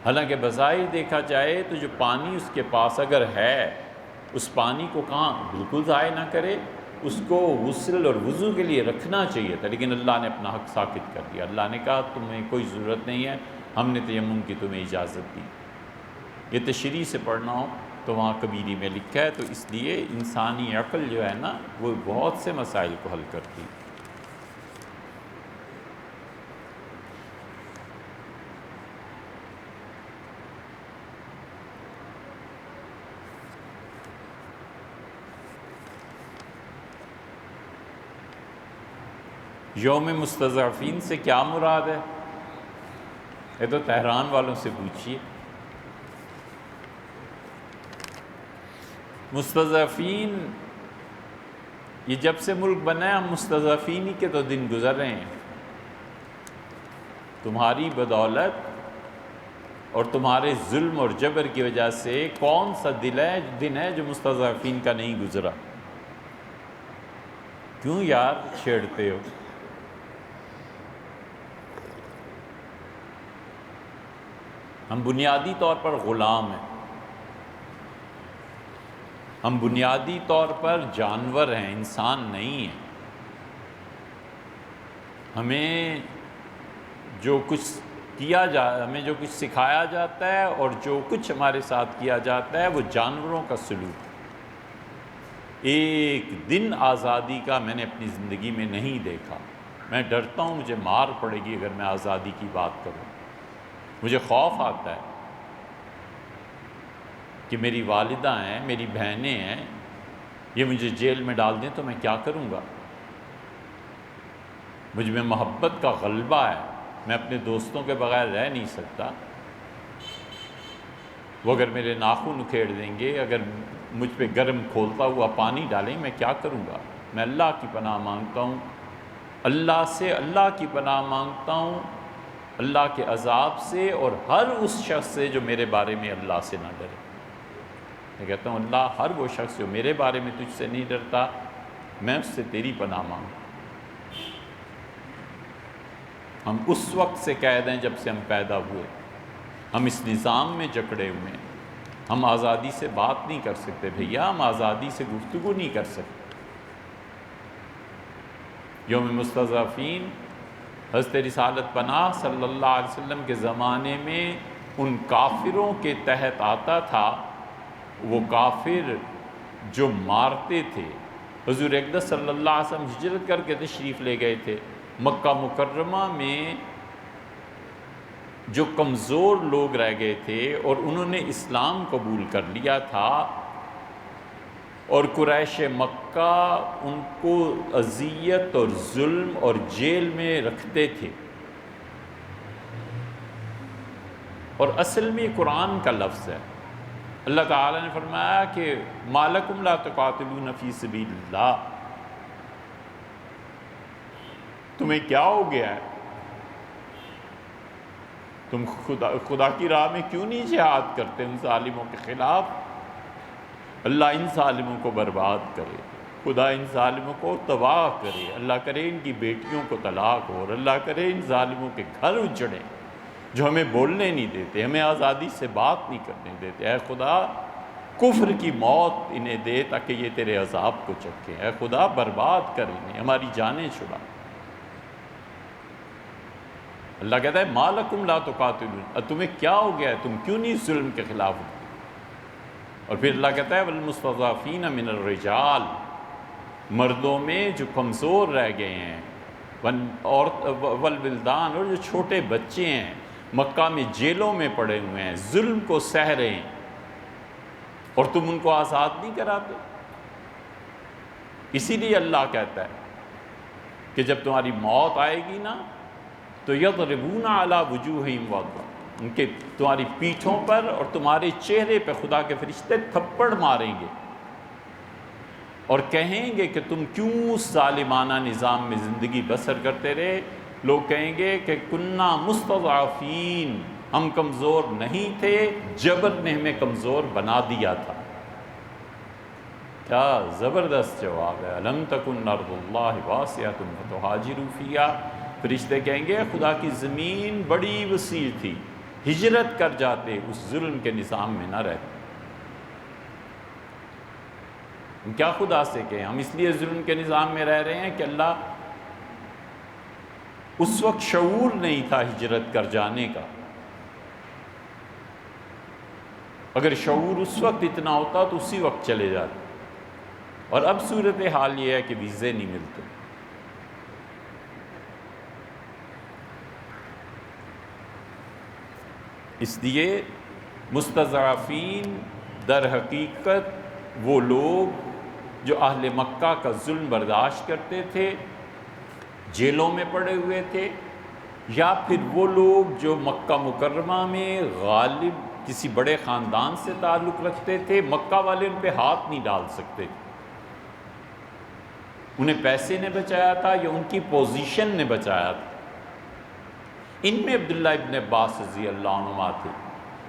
حالانکہ بظاہر دیکھا جائے تو جو پانی اس کے پاس اگر ہے، اس پانی کو کہاں بالکل ضائع نہ کرے، اس کو غسل اور وضو کے لیے رکھنا چاہیے تھا، لیکن اللہ نے اپنا حق ساقط کر دیا۔ اللہ نے کہا تمہیں کوئی ضرورت نہیں ہے، ہم نے تیمم کی تمہیں اجازت دی۔ یہ تشریح سے پڑھنا ہو تو وہاں کبیری میں لکھا ہے، تو اس لیے انسانی عقل جو ہے نا وہ بہت سے مسائل کو حل کرتی ہے۔ یوم مستضعفین سے کیا مراد ہے؟ یہ تو تہران والوں سے پوچھیے۔ مستضعفین، یہ جب سے ملک بنا ہے ہم مستضعفین ہی کے تو دن گزر رہے ہیں۔ تمہاری بدولت اور تمہارے ظلم اور جبر کی وجہ سے کون سا دن ہے جو مستضعفین کا نہیں گزرا؟ کیوں یار چھیڑتے ہو؟ ہم بنیادی طور پر غلام ہیں، ہم بنیادی طور پر جانور ہیں، انسان نہیں ہیں۔ ہمیں جو کچھ ہمیں جو کچھ سکھایا جاتا ہے اور جو کچھ ہمارے ساتھ کیا جاتا ہے وہ جانوروں کا سلوک ہے۔ ایک دن آزادی کا میں نے اپنی زندگی میں نہیں دیکھا۔ میں ڈرتا ہوں مجھے مار پڑے گی اگر میں آزادی کی بات کروں۔ مجھے خوف آتا ہے کہ میری والدہ ہیں، میری بہنیں ہیں، یہ مجھے جیل میں ڈال دیں تو میں کیا کروں گا؟ مجھ میں محبت کا غلبہ ہے، میں اپنے دوستوں کے بغیر رہ نہیں سکتا۔ وہ اگر میرے ناخن اکھیڑ دیں گے، اگر مجھ پہ گرم کھولتا ہوا پانی ڈالیں، میں کیا کروں گا؟ میں اللہ کی پناہ مانگتا ہوں، اللہ سے اللہ کی پناہ مانگتا ہوں، اللہ کے عذاب سے اور ہر اس شخص سے جو میرے بارے میں اللہ سے نہ ڈرے۔ میں کہتا ہوں اللہ، ہر وہ شخص جو میرے بارے میں تجھ سے نہیں ڈرتا، میں اس سے تیری پناہ مانگتا ہوں۔ ہم اس وقت سے قید ہیں جب سے ہم پیدا ہوئے، ہم اس نظام میں جکڑے ہوئے ہیں۔ ہم آزادی سے بات نہیں کر سکتے بھیا، ہم آزادی سے گفتگو نہیں کر سکتے۔ یوم مستضعفین حضرت رسالت پناہ صلی اللہ علیہ وسلم کے زمانے میں ان کافروں کے تحت آتا تھا، وہ کافر جو مارتے تھے۔ حضور اقدس صلی اللہ علیہ وسلم ہجرت کر کے تشریف لے گئے تھے مکہ مکرمہ میں، جو کمزور لوگ رہ گئے تھے اور انہوں نے اسلام قبول کر لیا تھا، اور قریش مکہ ان کو اذیت اور ظلم اور جیل میں رکھتے تھے۔ اور اصل میں قرآن کا لفظ ہے، اللہ تعالیٰ نے فرمایا کہ مَا لَكُمْ لَا تُقَاتِلُونَ فِي سَبِيلِ اللَّهِ، تمہیں کیا ہو گیا ہے؟ تم خدا کی راہ میں کیوں نہیں جہاد کرتے ان ظالموں کے خلاف؟ اللہ ان ظالموں کو برباد کرے، خدا ان ظالموں کو تباہ کرے، اللہ کرے ان کی بیٹیوں کو طلاق ہو، اور اللہ کرے ان ظالموں کے گھر اجڑیں جو ہمیں بولنے نہیں دیتے، ہمیں آزادی سے بات نہیں کرنے دیتے۔ اے خدا کفر کی موت انہیں دے تاکہ یہ تیرے عذاب کو چکھیں۔ اے خدا برباد کر انہیں، ہماری جانیں چھڑا۔ اللہ کہتا ہے مَا لَكُمْ لَا تُقَاتِلُونَ، تمہیں کیا ہو گیا ہے، تم کیوں نہیں ظلم کے خلاف ہوتے؟ اور پھر اللہ کہتا ہے وَالْمُسْتَضْعَفِينَ مِنَ الرِّجَالِ، مردوں میں جو کمزور رہ گئے ہیں، وَالْوِلْدَانِ، اور جو چھوٹے بچے ہیں، مکہ میں جیلوں میں پڑے ہوئے ہیں، ظلم کو سہ رہے ہیں، اور تم ان کو آزاد نہیں کراتے۔ اسی لیے اللہ کہتا ہے کہ جب تمہاری موت آئے گی نا تو یضربون علی وجوہہم ان کے تمہاری پیٹھوں پر اور تمہارے چہرے پہ خدا کے فرشتے تھپڑ ماریں گے اور کہیں گے کہ تم کیوں اس ظالمانہ نظام میں زندگی بسر کرتے رہے۔ لوگ کہیں گے کہ کننا مستضعفین، ہم کمزور نہیں تھے، جبر نے ہمیں کمزور بنا دیا تھا۔ کیا زبردست جواب ہے، الم تکن ارض اللہ واسعۃ فتہاجروا فیہا۔ فرشتے کہیں گے خدا کی زمین بڑی وسیع تھی، ہجرت کر جاتے، اس ظلم کے نظام میں نہ رہتے۔ ہم کیا خدا سے کہیں؟ ہم اس لیے ظلم کے نظام میں رہ رہے ہیں کہ اللہ اس وقت شعور نہیں تھا ہجرت کر جانے کا۔ اگر شعور اس وقت اتنا ہوتا تو اسی وقت چلے جاتے، اور اب صورتحال یہ ہے کہ ویزے نہیں ملتے۔ اس لیے مستضعفین در حقیقت وہ لوگ جو اہل مکہ کا ظلم برداشت کرتے تھے، جیلوں میں پڑے ہوئے تھے، یا پھر وہ لوگ جو مکہ مکرمہ میں غالب کسی بڑے خاندان سے تعلق رکھتے تھے، مکہ والے ان پہ ہاتھ نہیں ڈال سکتے، انہیں پیسے نے بچایا تھا یا ان کی پوزیشن نے بچایا تھا۔ ان میں عبداللہ ابن عباس رضی اللہ عنہما تھے۔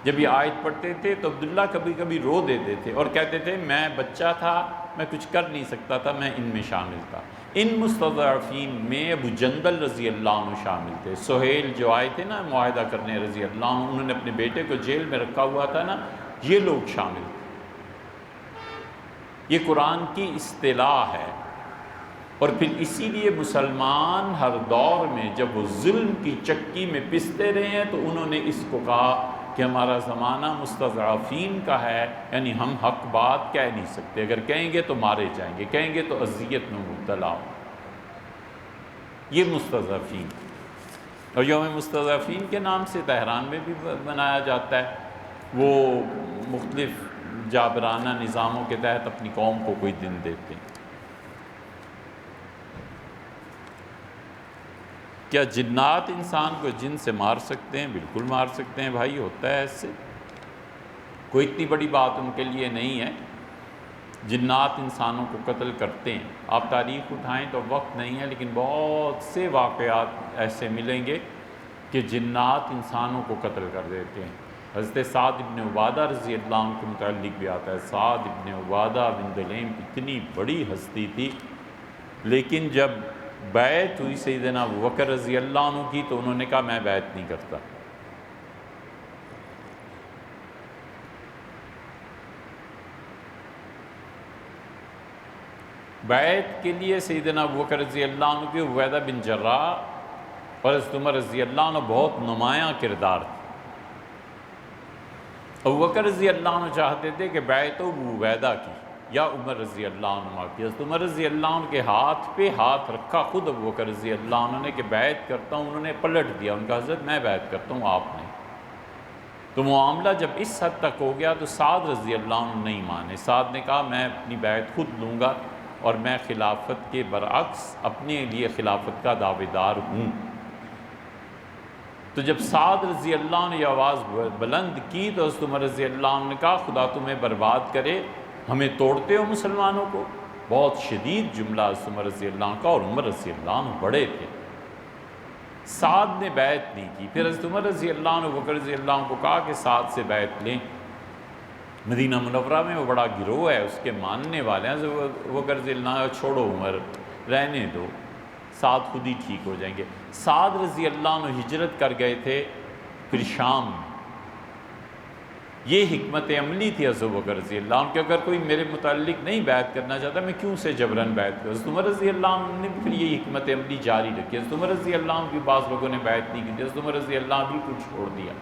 جب یہ آیت پڑھتے تھے تو عبداللہ کبھی کبھی رو دیتے تھے اور کہتے تھے میں بچہ تھا، میں کچھ کر نہیں سکتا تھا، میں ان میں شامل تھا۔ ان مستضعفین میں ابو جندل رضی اللہ عنہ شامل تھے۔ سہیل جو آئے تھے نا معاہدہ کرنے رضی اللہ عنہ، انہوں نے اپنے بیٹے کو جیل میں رکھا ہوا تھا نا، یہ لوگ شامل تھے۔ یہ قرآن کی اصطلاح ہے۔ اور پھر اسی لیے مسلمان ہر دور میں جب وہ ظلم کی چکی میں پستے رہے ہیں تو انہوں نے اس کو کہا کہ ہمارا زمانہ مستضعفین کا ہے، یعنی ہم حق بات کہہ نہیں سکتے، اگر کہیں گے تو مارے جائیں گے، کہیں گے تو اذیت میں مبتلا ہو۔ یہ مستضعفین، اور یوم مستضعفین کے نام سے تہران میں بھی منایا جاتا ہے۔ وہ مختلف جابرانہ نظاموں کے تحت اپنی قوم کو کوئی دن دیتے ہیں۔ کیا جنات انسان کو جن سے مار سکتے ہیں؟ بالکل مار سکتے ہیں بھائی، ہوتا ہے ایسے، کوئی اتنی بڑی بات ان کے لیے نہیں ہے۔ جنات انسانوں کو قتل کرتے ہیں، آپ تاریخ اٹھائیں تو وقت نہیں ہے، لیکن بہت سے واقعات ایسے ملیں گے کہ جنات انسانوں کو قتل کر دیتے ہیں۔ حضرت سعد ابن عبادہ رضی اللہ عنہ کے متعلق بھی آتا ہے، سعد ابن عبادہ بن دلیم اتنی بڑی ہستی تھی، لیکن جب بیعت ہوئی سیدنا ابوبکر رضی اللہ عنہ کی تو انہوں نے کہا میں بیعت نہیں کرتا۔ بیعت کے لیے سیدنا ابوبکر رضی اللہ عنہ کی عبیدہ بن جراح اور حضرت عمر رضی اللہ عنہ بہت نمایاں کردار تھے۔ ابوبکر رضی اللہ عنہ چاہتے تھے کہ بیعت ابو عبیدہ کی یا عمر رضی اللہ عنہ کی۔ حضرت عمر رضی اللہ عنہ کے ہاتھ پہ ہاتھ رکھا خود ابوبکر رضی اللہ عنہ نے کہ بیعت کرتا ہوں، انہوں نے پلٹ دیا، ان کا حضرت میں بیعت کرتا ہوں، آپ نے۔ تو معاملہ جب اس حد تک ہو گیا تو سعد رضی اللہ عنہ نہیں مانے۔ سعد نے کہا میں اپنی بیعت خود لوں گا اور میں خلافت کے برعکس اپنے لیے خلافت کا دعوے دار ہوں۔ تو جب سعد رضی اللہ عنہ یہ آواز بلند کی تو حضرت عمر رضی اللہ عنہ نے کہا خدا تمہیں برباد کرے، ہمیں توڑتے ہو مسلمانوں کو۔ بہت شدید جملہ حضرت عمر رضی اللہ عنہ کا، اور عمر رضی اللہ عنہ بڑے تھے۔ سعد نے بیعت نہیں کی۔ پھر حضرت عمر رضی اللہ عنہ ابوبکر رضی اللہ عنہ کو کہا کہ سعد سے بیعت لیں۔ مدینہ منورہ میں وہ بڑا گروہ ہے، اس کے ماننے والے ہیں۔ ابوبکر رضی اللہ عنہ چھوڑو عمر، رہنے دو، سعد خود ہی ٹھیک ہو جائیں گے۔ سعد رضی اللہ عنہ ہجرت کر گئے تھے پھر شام میں۔ یہ حکمت عملی تھی حضرت ابوبکر رضی اللہ عنہ کہ اگر کوئی میرے متعلق نہیں بیعت کرنا چاہتا میں کیوں سے جبراً بیعت کروں۔ حضرت عمر رضی اللہ عنہ نے بھی پھر یہ حکمت عملی جاری رکھی۔ حضرت عمر رضی اللہ عنہ کی بعض لوگوں نے بیعت نہیں کی تھی، حضرت عمر رضی اللہ عنہ بھی کچھ چھوڑ دیا۔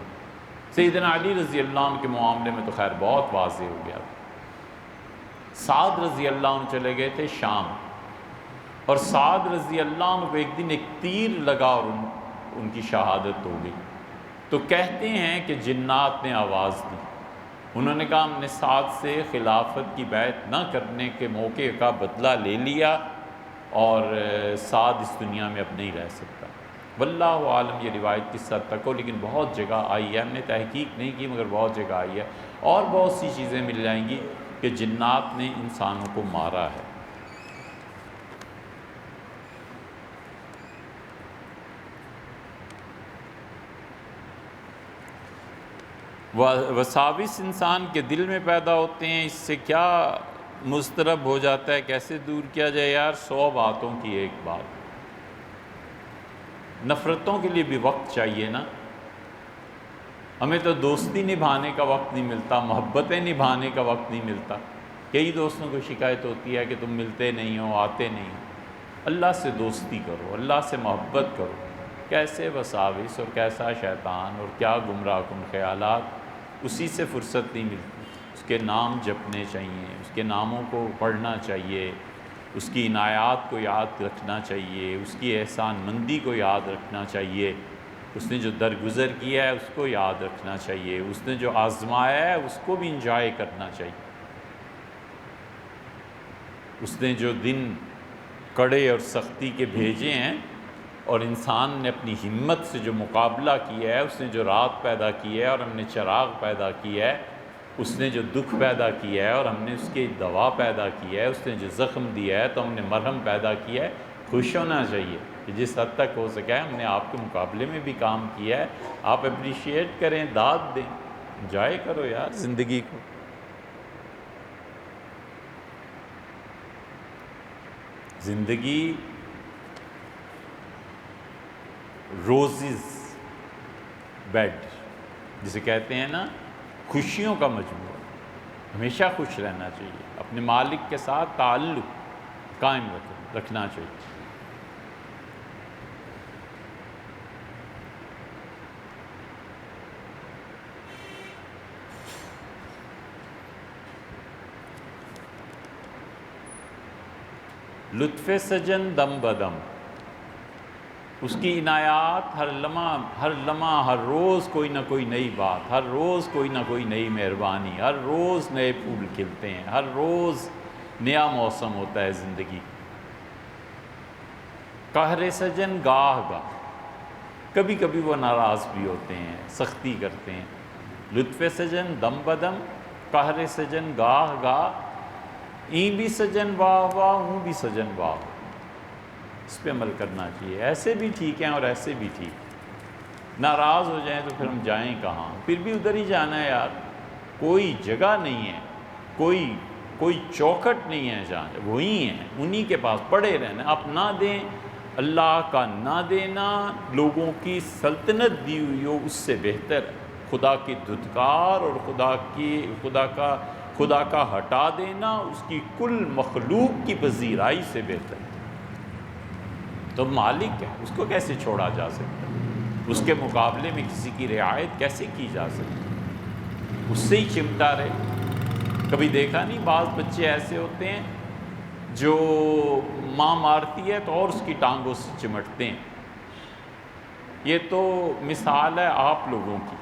سیدنا علی رضی اللہ عنہ کے معاملے میں تو خیر بہت واضح ہو گیا۔ سعد رضی اللہ عنہ چلے گئے تھے شام، اور سعد رضی اللہ عنہ کو ایک دن ایک تیر لگا اور ان کی شہادت ہو گئی۔ تو کہتے ہیں کہ جنات نے آواز دی، انہوں نے کہا ہم نے سعد سے خلافت کی بیعت نہ کرنے کے موقع کا بدلہ لے لیا، اور سعد اس دنیا میں اب نہیں رہ سکتا۔ واللہ عالم یہ روایت کس حد تک ہو، لیکن بہت جگہ آئی ہے، ہم نے تحقیق نہیں کی مگر بہت جگہ آئی ہے، اور بہت سی چیزیں مل جائیں گی کہ جنات نے انسانوں کو مارا ہے۔ وساوس انسان کے دل میں پیدا ہوتے ہیں، اس سے کیا مضطرب ہو جاتا ہے، کیسے دور کیا جائے؟ یار 100 باتوں کی ایک بات، نفرتوں کے لیے بھی وقت چاہیے نا۔ ہمیں تو دوستی نبھانے کا وقت نہیں ملتا، محبتیں نبھانے کا وقت نہیں ملتا۔ کئی دوستوں کو شکایت ہوتی ہے کہ تم ملتے نہیں ہو، آتے نہیں ہو۔ اللہ سے دوستی کرو، اللہ سے محبت کرو۔ کیسے وساوس اور کیسا شیطان اور کیا گمراہ کن خیالات، اسی سے فرصت نہیں ملتی۔ اس کے نام جپنے چاہیے، اس کے ناموں کو پڑھنا چاہیے، اس کی عنایات کو یاد رکھنا چاہیے، اس کی احسان مندی کو یاد رکھنا چاہیے، اس نے جو درگزر کیا ہے اس کو یاد رکھنا چاہیے، اس نے جو آزمایا ہے اس کو بھی انجوائے کرنا چاہیے، اس نے جو دن کڑے اور سختی کے بھیجے ہیں اور انسان نے اپنی ہمت سے جو مقابلہ کیا ہے، اس نے جو رات پیدا کی ہے اور ہم نے چراغ پیدا کیا ہے، اس نے جو دکھ پیدا کیا ہے اور ہم نے اس کی دوا پیدا کیا ہے، اس نے جو زخم دیا ہے تو ہم نے مرہم پیدا کیا ہے۔ خوش ہونا چاہیے کہ جس حد تک ہو سکا ہے ہم نے آپ کے مقابلے میں بھی کام کیا ہے، آپ اپریشیٹ کریں، داد دیں۔ انجوائے کرو یار زندگی کو. زندگی روزز بیڈ جسے کہتے ہیں نا، خوشیوں کا مجموعہ. ہمیشہ خوش رہنا چاہیے، اپنے مالک کے ساتھ تعلق قائم رکھنا چاہیے. لطف سجن دم بدم، اس کی عنایات ہر لمحہ ہر روز کوئی نہ کوئی نئی بات، ہر روز کوئی نہ کوئی نئی مہربانی، ہر روز نئے پھول کھلتے ہیں، ہر روز نیا موسم ہوتا ہے زندگی. قہر سجن گاہ گاہ، کبھی کبھی وہ ناراض بھی ہوتے ہیں، سختی کرتے ہیں. لطف سجن دم بدم، قہر سجن گاہ گاہ، این بھی سجن واہ واہ، ہوں بھی سجن واہ. اس پہ عمل کرنا چاہیے. ایسے بھی ٹھیک ہیں اور ایسے بھی ٹھیک. ناراض ہو جائیں تو پھر ہم جائیں کہاں؟ پھر بھی ادھر ہی جانا ہے یار. کوئی جگہ نہیں ہے، کوئی چوکھٹ نہیں ہے جہاں، وہی ہیں، انہی کے پاس پڑے رہنا. آپ نہ دیں، اللہ کا نہ دینا لوگوں کی سلطنت دی ہوئی ہو اس سے بہتر ہے. خدا کی دھتکار اور خدا کا ہٹا دینا اس کی کل مخلوق کی پذیرائی سے بہتر ہے. تو مالک ہے، اس کو کیسے چھوڑا جا سکتا ہے؟ اس کے مقابلے میں کسی کی رعایت کیسے کی جا سکتی؟ اس سے ہی چمٹا رہے. کبھی دیکھا نہیں بعض بچے ایسے ہوتے ہیں جو ماں مارتی ہے تو اور اس کی ٹانگوں سے چمٹتے ہیں. یہ تو مثال ہے آپ لوگوں کی.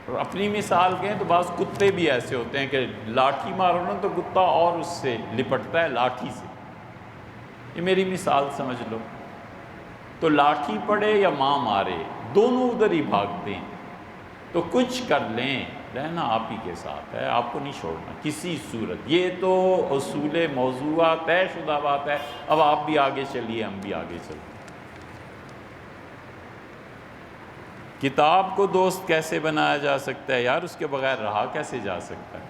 اور اپنی مثال کہیں تو بعض کتے بھی ایسے ہوتے ہیں کہ لاٹھی مارو نا تو کتا اور اس سے لپٹتا ہے لاٹھی سے. یہ میری مثال سمجھ لو. تو لاٹھی پڑے یا ماں مارے، دونوں ادھر ہی بھاگتے ہیں. تو کچھ کر لیں، رہنا آپ ہی کے ساتھ ہے، آپ کو نہیں چھوڑنا کسی صورت. یہ تو اصول موضوع طے شدہ بات ہے. اب آپ بھی آگے چلیے، ہم بھی آگے چلیں. کتاب کو دوست کیسے بنایا جا سکتا ہے یار؟ اس کے بغیر رہا کیسے جا سکتا ہے؟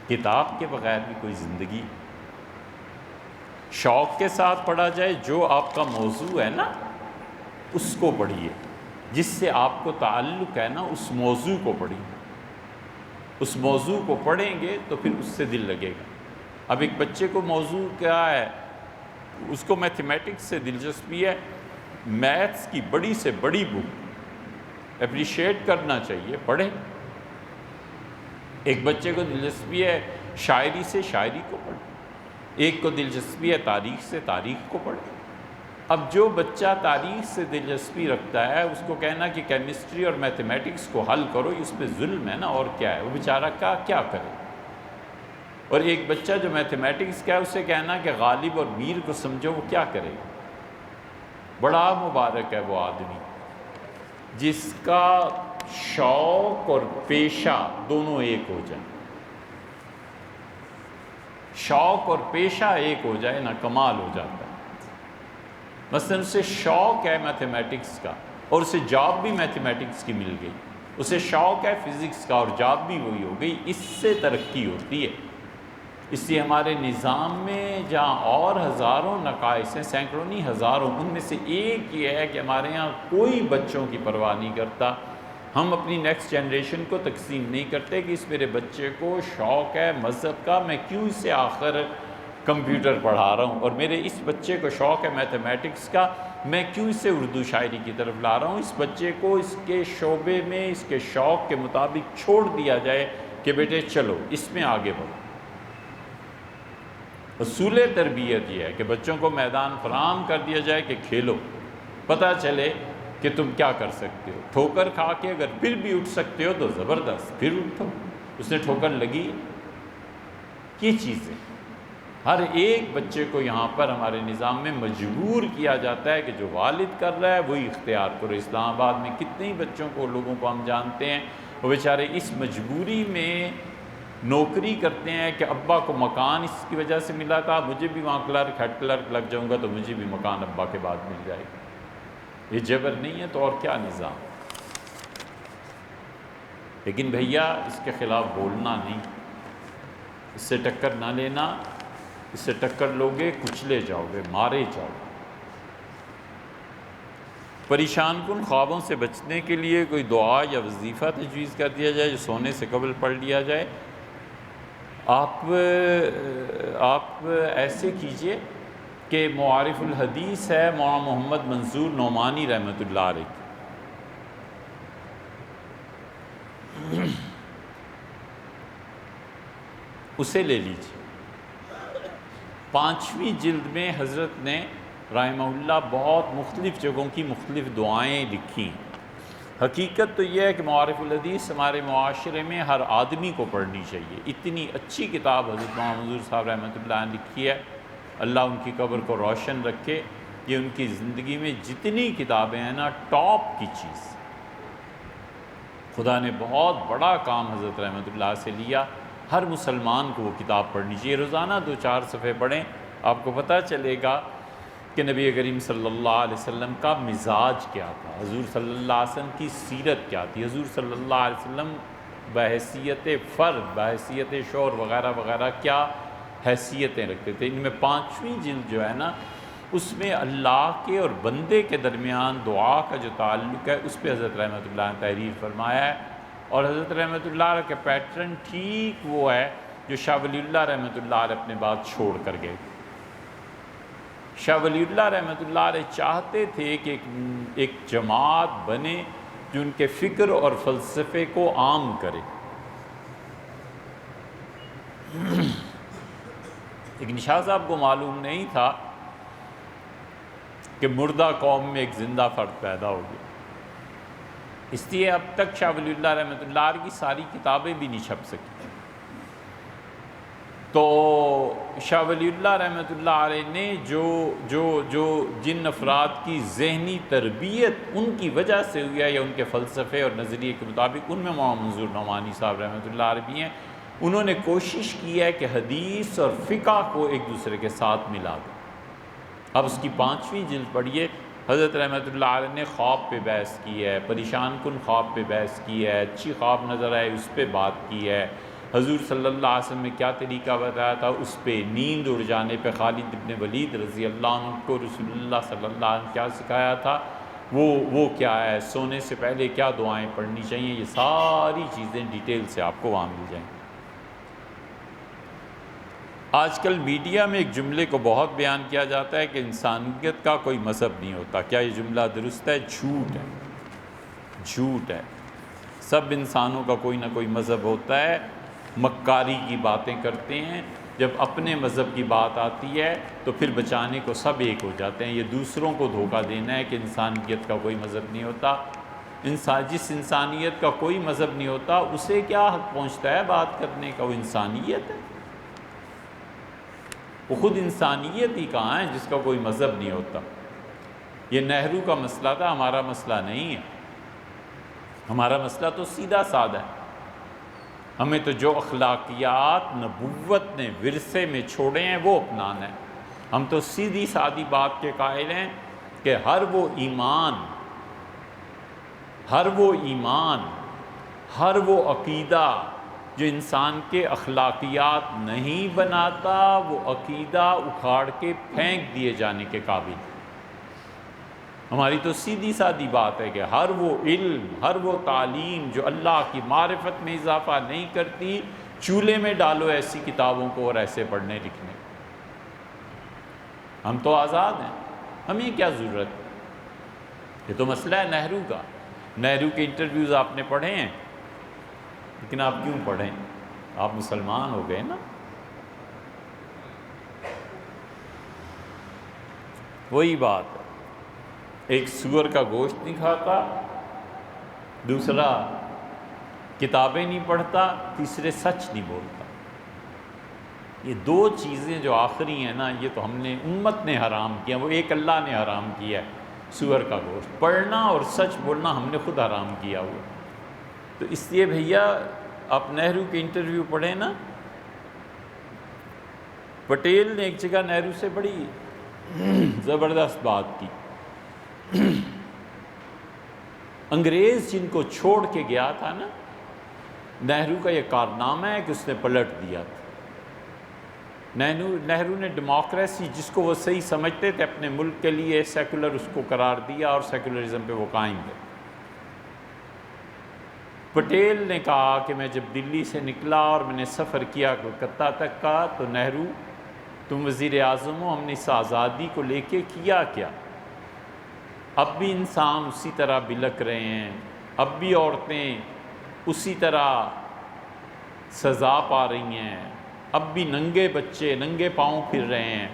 کتاب کے بغیر بھی کوئی زندگی. شوق کے ساتھ پڑھا جائے، جو آپ کا موضوع ہے نا اس کو پڑھیے. جس سے آپ کو تعلق ہے نا اس موضوع کو پڑھیے. اس موضوع کو پڑھیں گے تو پھر اس سے دل لگے گا. اب ایک بچے کو موضوع کیا ہے؟ اس کو میتھمیٹکس سے دلچسپی ہے. میتھس کی بڑی سے بڑی بک اپریشیٹ کرنا چاہیے، پڑھیں. ایک بچے کو دلچسپی ہے شاعری سے، شاعری کو پڑھیں. ایک کو دلچسپی ہے تاریخ سے، تاریخ کو پڑھیں. اب جو بچہ تاریخ سے دلچسپی رکھتا ہے اس کو کہنا کہ کیمسٹری اور میتھمیٹکس کو حل کرو، اس پہ ظلم ہے نا. اور کیا ہے؟ وہ بیچارہ کیا کرے؟ اور ایک بچہ جو میتھمیٹکس کا ہے اسے کہنا کہ غالب اور میر کو سمجھو، وہ کیا کرے؟ بڑا مبارک ہے وہ آدمی جس کا شوق اور پیشہ دونوں ایک ہو جائیں. شوق اور پیشہ ایک ہو جائے نا، کمال ہو جاتا ہے. مثلا اسے شوق ہے میتھمیٹکس کا اور اسے جاب بھی میتھمیٹکس کی مل گئی. اسے شوق ہے فزکس کا اور جاب بھی وہی ہو گئی. اس سے ترقی ہوتی ہے. اس لیے ہمارے نظام میں جہاں اور ہزاروں نقائص ہیں، سینکڑوں نہیں ہزاروں، ان میں سے ایک یہ ہے کہ ہمارے ہاں کوئی بچوں کی پرواہ نہیں کرتا. ہم اپنی نیکسٹ جنریشن کو تقسیم نہیں کرتے کہ اس میرے بچے کو شوق ہے مذہب کا، میں کیوں اسے آخر کمپیوٹر پڑھا رہا ہوں، اور میرے اس بچے کو شوق ہے میتھمیٹکس کا، میں کیوں اسے اردو شاعری کی طرف لا رہا ہوں. اس بچے کو اس کے شعبے میں اس کے شوق کے مطابق چھوڑ دیا جائے کہ بیٹے چلو اس میں آگے بڑھو. اصول تربیت یہ ہے کہ بچوں کو میدان فراہم کر دیا جائے کہ کھیلو، پتہ چلے کہ تم کیا کر سکتے ہو. ٹھوکر کھا کے اگر پھر بھی اٹھ سکتے ہو تو زبردست، پھر اٹھو. اس نے ٹھوکر لگی. یہ چیزیں ہر ایک بچے کو یہاں پر ہمارے نظام میں مجبور کیا جاتا ہے کہ جو والد کر رہا ہے وہی اختیار کرو. اسلام آباد میں کتنے ہی بچوں کو، لوگوں کو ہم جانتے ہیں، وہ بیچارے اس مجبوری میں نوکری کرتے ہیں کہ ابا کو مکان اس کی وجہ سے ملا تھا، مجھے بھی وہاں کلرک، ہیڈ کلرک لگ جاؤں گا تو مجھے بھی مکان ابا کے بعد مل جائے گا. یہ جبر نہیں ہے تو اور کیا نظام؟ لیکن بھیا اس کے خلاف بولنا نہیں، اس سے ٹکر نہ لینا، اس سے ٹکر لوگے کچلے جاؤ گے، مارے جاؤ گے۔ پریشان کن خوابوں سے بچنے کے لیے کوئی دعا یا وظیفہ تجویز کر دیا جائے جو سونے سے قبل پڑھ لیا جائے۔ آپ ایسے کیجئے کہ معارف الحدیث ہے مولانا محمد منظور نعمانی رحمۃ اللہ علیہ کی، اسے لے لیجیے۔ 5ویں جلد میں حضرت نے رحمہ اللہ بہت مختلف جگہوں کی مختلف دعائیں لکھی۔ حقیقت تو یہ ہے کہ معارف الحدیث ہمارے معاشرے میں ہر آدمی کو پڑھنی چاہیے۔ اتنی اچھی کتاب حضرت مولانا منظور صاحب رحمۃ اللہ نے لکھی ہے، اللہ ان کی قبر کو روشن رکھے۔ یہ ان کی زندگی میں جتنی کتابیں ہیں نا، ٹاپ کی چیز۔ خدا نے بہت بڑا کام حضرت رحمۃ اللہ سے لیا۔ ہر مسلمان کو وہ کتاب پڑھنی چاہیے، روزانہ 2-4 صفحے پڑھیں، آپ کو پتہ چلے گا کہ نبی کریم صلی اللہ علیہ وسلم کا مزاج کیا تھا، حضور صلی اللہ علیہ وسلم کی سیرت کیا تھی، حضور صلی اللہ علیہ وسلم بحیثیت فرد، بحیثیت شوہر وغیرہ وغیرہ کیا حیثیتیں رکھتے تھے۔ ان میں 5ویں جلد جو ہے نا، اس میں اللہ کے اور بندے کے درمیان دعا کا جو تعلق ہے، اس پہ حضرت رحمۃ اللہ نے تحریر فرمایا ہے۔ اور حضرت رحمۃ اللہ علیہ کے پیٹرن ٹھیک وہ ہے جو شاہ ولی اللہ رحمۃ اللہ علیہ اپنے بعد چھوڑ کر گئے۔ شاہ ولی اللہ رحمۃ اللہ علیہ چاہتے تھے کہ ایک جماعت بنے جو ان کے فکر اور فلسفے کو عام کرے، لیکن شاہ صاحب کو معلوم نہیں تھا کہ مردہ قوم میں ایک زندہ فرد پیدا ہو گیا۔ اس لیے اب تک شاہ ولی اللہ رحمۃ اللہ علیہ کی ساری کتابیں بھی نہیں چھپ سکی۔ تو شاہ ولی اللہ رحمۃ اللہ علیہ نے جو جن افراد کی ذہنی تربیت ان کی وجہ سے ہوئی ہے یا ان کے فلسفے اور نظریے کے مطابق، ان میں مولانا منظور نعمانی صاحب رحمۃ اللہ علیہ بھی ہیں، انہوں نے کوشش کی ہے کہ حدیث اور فقہ کو ایک دوسرے کے ساتھ ملا دیں۔ اب اس کی 5ویں جلد پڑھیے، حضرت رحمۃ اللہ علیہ نے خواب پہ بحث کی ہے، پریشان کن خواب پہ بحث کی ہے، اچھی خواب نظر آئے اس پہ بات کی ہے، حضور صلی اللہ علیہ وسلم نے کیا طریقہ بتایا تھا اس پہ، نیند اڑ جانے پہ خالد بن ولید رضی اللہ عنہ کو رسول اللہ صلی اللہ علیہ وسلم کیا سکھایا تھا، وہ کیا ہے، سونے سے پہلے کیا دعائیں پڑھنی چاہیے، یہ ساری چیزیں ڈیٹیل سے آپ کو وہاں مل جائیں۔ آج کل میڈیا میں ایک جملے کو بہت بیان کیا جاتا ہے کہ انسانیت کا کوئی مذہب نہیں ہوتا۔ کیا یہ جملہ درست ہے؟ جھوٹ ہے، جھوٹ ہے۔ سب انسانوں کا کوئی نہ کوئی مذہب ہوتا ہے، مکاری کی باتیں کرتے ہیں، جب اپنے مذہب کی بات آتی ہے تو پھر بچانے کو سب ایک ہو جاتے ہیں۔ یہ دوسروں کو دھوکہ دینا ہے کہ انسانیت کا کوئی مذہب نہیں ہوتا۔ جس انسانیت کا کوئی مذہب نہیں ہوتا اسے کیا حق پہنچتا ہے بات کرنے کا؟ وہ انسانیت ہے، وہ خود انسانیت ہی کہاں ہے جس کا کوئی مذہب نہیں ہوتا۔ یہ نہرو کا مسئلہ تھا، ہمارا مسئلہ نہیں ہے۔ ہمارا مسئلہ تو سیدھا سادہ ہے، ہمیں تو جو اخلاقیات نبوت نے ورثے میں چھوڑے ہیں وہ اپنانا ہے۔ ہم تو سیدھی سادی بات کے قائل ہیں کہ ہر وہ ایمان، ہر وہ عقیدہ جو انسان کے اخلاقیات نہیں بناتا، وہ عقیدہ اکھاڑ کے پھینک دیے جانے کے قابل۔ ہماری تو سیدھی سادی بات ہے کہ ہر وہ علم، ہر وہ تعلیم جو اللہ کی معرفت میں اضافہ نہیں کرتی، چولہے میں ڈالو ایسی کتابوں کو اور ایسے پڑھنے لکھنے۔ ہم تو آزاد ہیں، ہمیں کیا ضرورت ہے؟ یہ تو مسئلہ ہے نہرو کا۔ نہرو کے انٹرویوز آپ نے پڑھے ہیں، لیکن آپ کیوں پڑھیں؟ آپ مسلمان ہو گئے نا۔ وہی بات ہے، ایک سور کا گوشت نہیں کھاتا، دوسرا کتابیں نہیں پڑھتا، تیسرے سچ نہیں بولتا۔ یہ دو چیزیں جو آخری ہیں نا، یہ تو ہم نے امت نے حرام کیا، وہ ایک اللہ نے حرام کیا ہے، سور کا گوشت پڑھنا اور سچ بولنا ہم نے خود حرام کیا ہوا۔ تو اس لیے بھیا آپ نہرو کے انٹرویو پڑھیں نا، پٹیل نے ایک جگہ نہرو سے بڑی زبردست بات کی۔ انگریز جن کو چھوڑ کے گیا تھا نا، نہرو کا یہ کارنامہ ہے کہ اس نے پلٹ دیا تھا۔ نہرو نے ڈیموکریسی جس کو وہ صحیح سمجھتے تھے اپنے ملک کے لیے سیکولر اس کو قرار دیا اور سیکولرزم پہ وہ قائم ہے۔ پٹیل نے کہا کہ میں جب دلی سے نکلا اور میں نے سفر کیا کلکتہ تک کا تو نہرو تم وزیر اعظم ہو، ہم نے اس آزادی کو لے کے کیا کیا؟ اب بھی انسان اسی طرح بلک رہے ہیں، اب بھی عورتیں اسی طرح سزا پا رہی ہیں، اب بھی ننگے بچے ننگے پاؤں پھر رہے ہیں،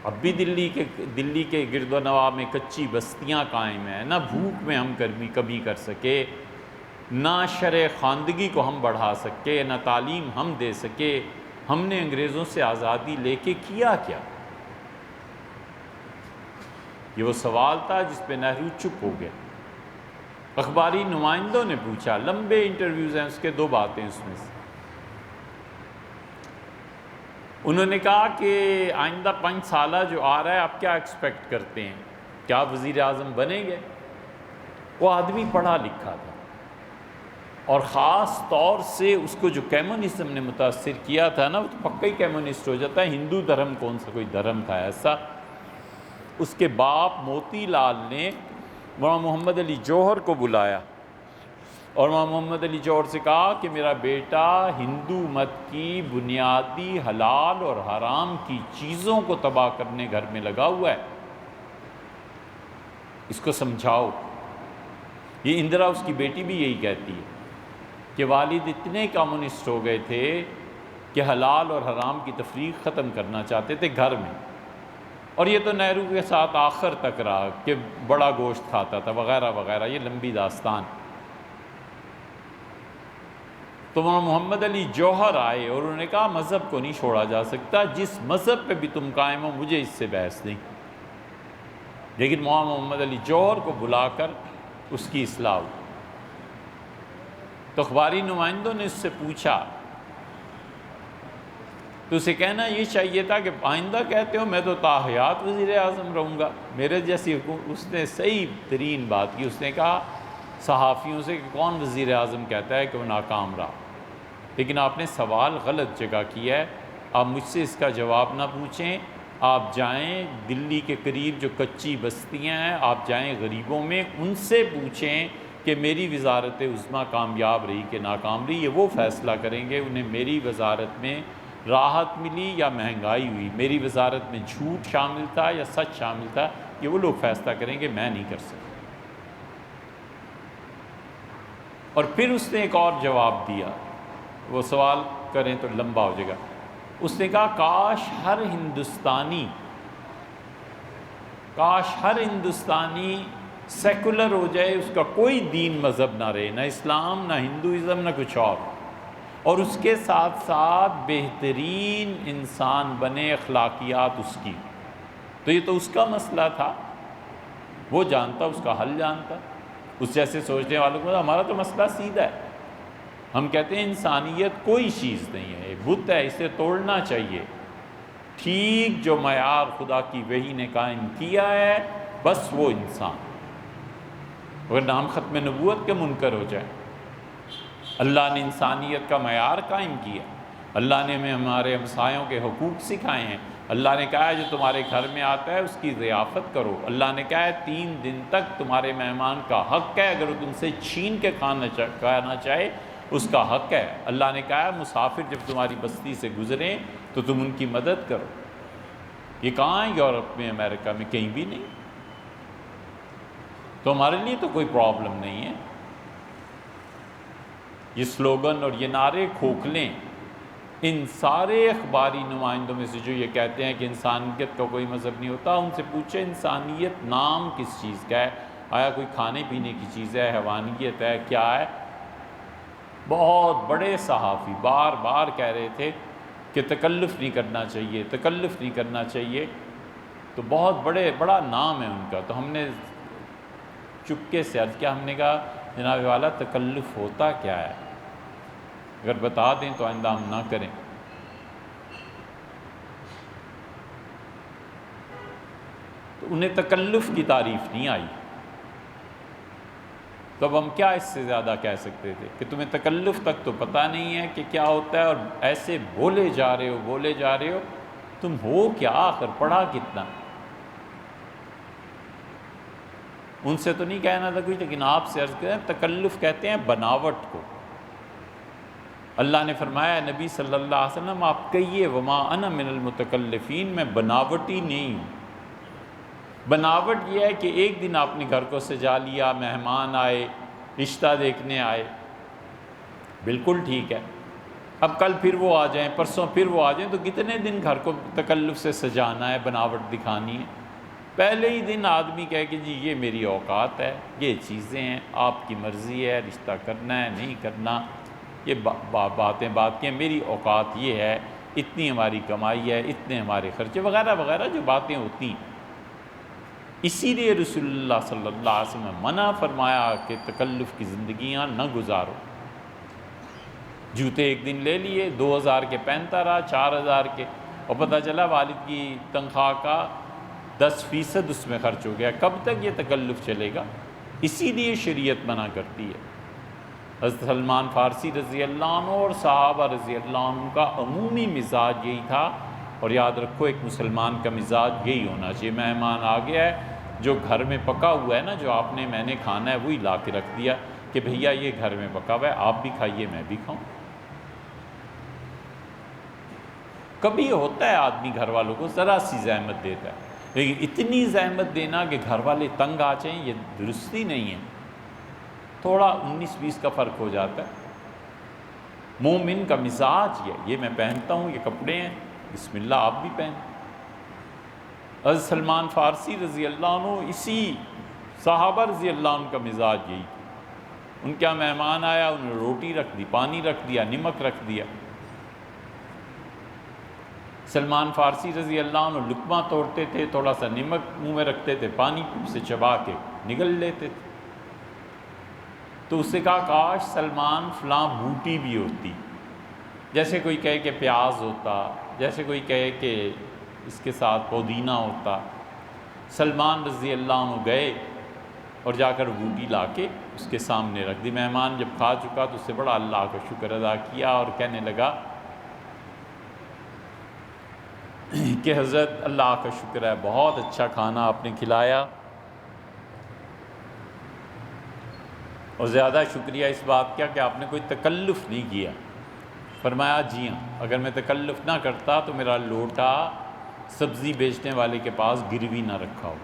اب بھی دلی کے گرد و نواح میں کچی بستیاں قائم ہیں، نہ بھوک میں ہم کبھی کر سکے، نہ شرع خواندگی کو ہم بڑھا سکے، نہ تعلیم ہم دے سکے، ہم نے انگریزوں سے آزادی لے کے کیا کیا؟ یہ وہ سوال تھا جس پہ نہرو چپ ہو گئے۔ اخباری نمائندوں نے پوچھا، لمبے انٹرویوز ہیں اس کے، دو باتیں اس میں سے۔ انہوں نے کہا کہ آئندہ 5 سالہ جو آ رہا ہے آپ کیا ایکسپیکٹ کرتے ہیں، کیا آپ وزیر اعظم بنیں گے؟ وہ آدمی پڑھا لکھا تھا اور خاص طور سے اس کو جو کمیونزم نے متاثر کیا تھا نا، وہ تو پکا ہی کمیونسٹ ہو جاتا ہے۔ ہندو دھرم کون سا کوئی دھرم تھا ایسا؟ اس کے باپ موتی لال نے مولانا محمد علی جوہر کو بلایا اور مولانا محمد علی جوہر سے کہا کہ میرا بیٹا ہندو مت کی بنیادی حلال اور حرام کی چیزوں کو تباہ کرنے گھر میں لگا ہوا ہے، اس کو سمجھاؤ۔ یہ اندرا اس کی بیٹی بھی یہی کہتی ہے کہ والد اتنے کمیونسٹ ہو گئے تھے کہ حلال اور حرام کی تفریق ختم کرنا چاہتے تھے گھر میں، اور یہ تو نہرو کے ساتھ آخر تک رہا کہ بڑا گوشت کھاتا تھا وغیرہ وغیرہ، یہ لمبی داستان۔ تو مولانا محمد علی جوہر آئے اور انہوں نے کہا مذہب کو نہیں چھوڑا جا سکتا، جس مذہب پہ بھی تم قائم ہو مجھے اس سے بحث نہیں۔ لیکن مولانا محمد علی جوہر کو بلا کر اس کی اصلاح ہوئی۔ تو اخباری نمائندوں نے اس سے پوچھا تو اسے کہنا یہ چاہیے تھا کہ آئندہ کہتے ہو میں تو تاحیات وزیر اعظم رہوں گا میرے جیسی حکومت۔ اس نے صحیح ترین بات کی، اس نے کہا صحافیوں سے کہ کون وزیر اعظم کہتا ہے کہ وہ ناکام رہا، لیکن آپ نے سوال غلط جگہ کیا ہے، آپ مجھ سے اس کا جواب نہ پوچھیں، آپ جائیں دلی کے قریب جو کچی بستیاں ہیں، آپ جائیں غریبوں میں، ان سے پوچھیں کہ میری وزارت عظمیٰ کامیاب رہی کہ ناکام رہی، یہ وہ فیصلہ کریں گے انہیں میری وزارت میں راحت ملی یا مہنگائی ہوئی، میری وزارت میں جھوٹ شامل تھا یا سچ شامل تھا، یہ وہ لوگ فیصلہ کریں گے، میں نہیں کر سکتا۔ اور پھر اس نے ایک اور جواب دیا، وہ سوال کریں تو لمبا ہو جائے گا۔ اس نے کہا کاش ہر ہندوستانی سیکولر ہو جائے، اس کا کوئی دین مذہب نہ رہے، نہ اسلام نہ ہندوازم نہ کچھ اور اس کے ساتھ ساتھ بہترین انسان بنے، اخلاقیات اس کی۔ تو یہ تو اس کا مسئلہ تھا، وہ جانتا، اس کا حل جانتا۔ اس جیسے سوچنے والوں کو ہمارا تو مسئلہ سیدھا ہے، ہم کہتے ہیں انسانیت کوئی چیز نہیں ہے، بت ہے، اسے توڑنا چاہیے۔ ٹھیک جو معیار خدا کی وحی نے قائم کیا ہے بس وہ انسان، ورنہ ہم ختم نبوت کے منکر ہو جائیں۔ اللہ نے انسانیت کا معیار قائم کیا، اللہ نے ہمیں ہمارے ہمسایوں کے حقوق سکھائے ہیں، اللہ نے کہا ہے جو تمہارے گھر میں آتا ہے اس کی ضیافت کرو، اللہ نے کہا ہے 3 دن تک تمہارے مہمان کا حق ہے، اگر وہ تم سے چھین کے کھانا چاہے اس کا حق ہے، اللہ نے کہا ہے مسافر جب تمہاری بستی سے گزریں تو تم ان کی مدد کرو۔ یہ کہاں ہے؟ یورپ میں، امریکہ میں، کہیں بھی نہیں۔ تو ہمارے لیے تو کوئی پرابلم نہیں ہے۔ یہ سلوگن اور یہ نعرے کھوکھلیں ان سارے اخباری نمائندوں میں سے جو یہ کہتے ہیں کہ انسانیت کا کوئی مذہب نہیں ہوتا، ان سے پوچھیں انسانیت نام کس چیز کا ہے؟ آیا کوئی کھانے پینے کی چیز ہے، حیوانیت ہے، کیا ہے؟ بہت بڑے صحافی بار بار کہہ رہے تھے کہ تکلف نہیں کرنا چاہیے، تکلف نہیں کرنا چاہیے، تو بہت بڑا نام ہے ان کا۔ تو ہم نے چپکے سے عرض کیا، ہم نے کہا جناب والا تکلف ہوتا کیا ہے؟ اگر بتا دیں تو آئندہ ہم نہ کریں۔ تو انہیں تکلف کی تعریف نہیں آئی۔ تو اب ہم کیا اس سے زیادہ کہہ سکتے تھے کہ تمہیں تکلف تک تو پتہ نہیں ہے کہ کیا ہوتا ہے، اور ایسے بولے جا رہے ہو، تم ہو کیا آخر، پڑھا کتنا؟ ان سے تو نہیں کہنا تھا کچھ، لیکن آپ سے عرض کریں تکلف کہتے ہیں بناوٹ کو۔ اللہ نے فرمایا نبی صلی اللہ علیہ وسلم آپ کہیے وما انا من المتکلفین، میں بناوٹی نہیں ہوں۔ بناوٹ یہ ہے کہ ایک دن آپ نے گھر کو سجا لیا، مہمان آئے، رشتہ دیکھنے آئے، بالکل ٹھیک ہے، اب کل پھر وہ آ جائیں، پرسوں پھر وہ آ جائیں، تو کتنے دن گھر کو تکلف سے سجانا ہے، بناوٹ دکھانی ہے؟ پہلے ہی دن آدمی کہے کہ جی یہ میری اوقات ہے، یہ چیزیں ہیں، آپ کی مرضی ہے، رشتہ کرنا ہے نہیں کرنا، یہ باتیں بات کی ہیں، میری اوقات یہ ہے، اتنی ہماری کمائی ہے، اتنے ہمارے خرچے وغیرہ وغیرہ جو باتیں ہوتی ہیں۔ اسی لیے رسول اللہ صلی اللہ علیہ وسلم نے منع فرمایا کہ تکلف کی زندگیاں نہ گزارو۔ جوتے ایک دن لے لیے، 2000 کے پہنتا رہا، 4000 کے، اور پتہ چلا والد کی تنخواہ کا 10% اس میں خرچ ہو گیا۔ کب تک یہ تکلف چلے گا؟ اسی لیے شریعت منع کرتی ہے۔ حضرت سلمان فارسی رضی اللہ عنہ اور صحابہ رضی اللہ عنہ کا عمومی مزاج یہی تھا، اور یاد رکھو ایک مسلمان کا مزاج یہی ہونا چاہیے۔ مہمان آ گیا ہے، جو گھر میں پکا ہوا ہے نا، جو آپ نے میں نے کھانا ہے وہی لا کے رکھ دیا کہ بھیا یہ گھر میں پکا ہوا ہے، آپ بھی کھائیے میں بھی کھاؤں۔ کبھی ہوتا ہے آدمی گھر والوں کو ذرا سی زحمت دیتا ہے، لیکن اتنی زحمت دینا کہ گھر والے تنگ آ جائیں، یہ درستی نہیں ہے۔ تھوڑا 19-20 کا فرق ہو جاتا ہے۔ مومن کا مزاج یہ میں پہنتا ہوں، یہ کپڑے ہیں، بسم اللہ آپ بھی پہن۔ حضرت سلمان فارسی رضی اللہ عنہ، اسی صحابہ رضی اللہ عنہ کا مزاج یہی تھا۔ ان کا مہمان آیا، انہوں نے روٹی رکھ دی، پانی رکھ دیا، نمک رکھ دیا۔ سلمان فارسی رضی اللہ عنہ لقمہ توڑتے تھے، تھوڑا سا نمک منہ میں رکھتے تھے، پانی سے چبا کے نگل لیتے تھے۔ تو اس سے کہا کاش سلمان فلاں بوٹی بھی ہوتی، جیسے کوئی کہے کہ پیاز ہوتا، جیسے کوئی کہے کہ اس کے ساتھ پودینہ ہوتا۔ سلمان رضی اللہ عنہ گئے اور جا کر بوٹی لا کے اس کے سامنے رکھ دی۔ مہمان جب کھا چکا تو اس سے بڑا اللہ کا شکر ادا کیا اور کہنے لگا کہ حضرت اللہ کا شکر ہے، بہت اچھا کھانا آپ نے کھلایا، اور زیادہ شکریہ اس بات کا کہ آپ نے کوئی تکلف نہیں کیا۔ فرمایا جی ہاں، اگر میں تکلف نہ کرتا تو میرا لوٹا سبزی بیچنے والے کے پاس گروی نہ رکھا ہو۔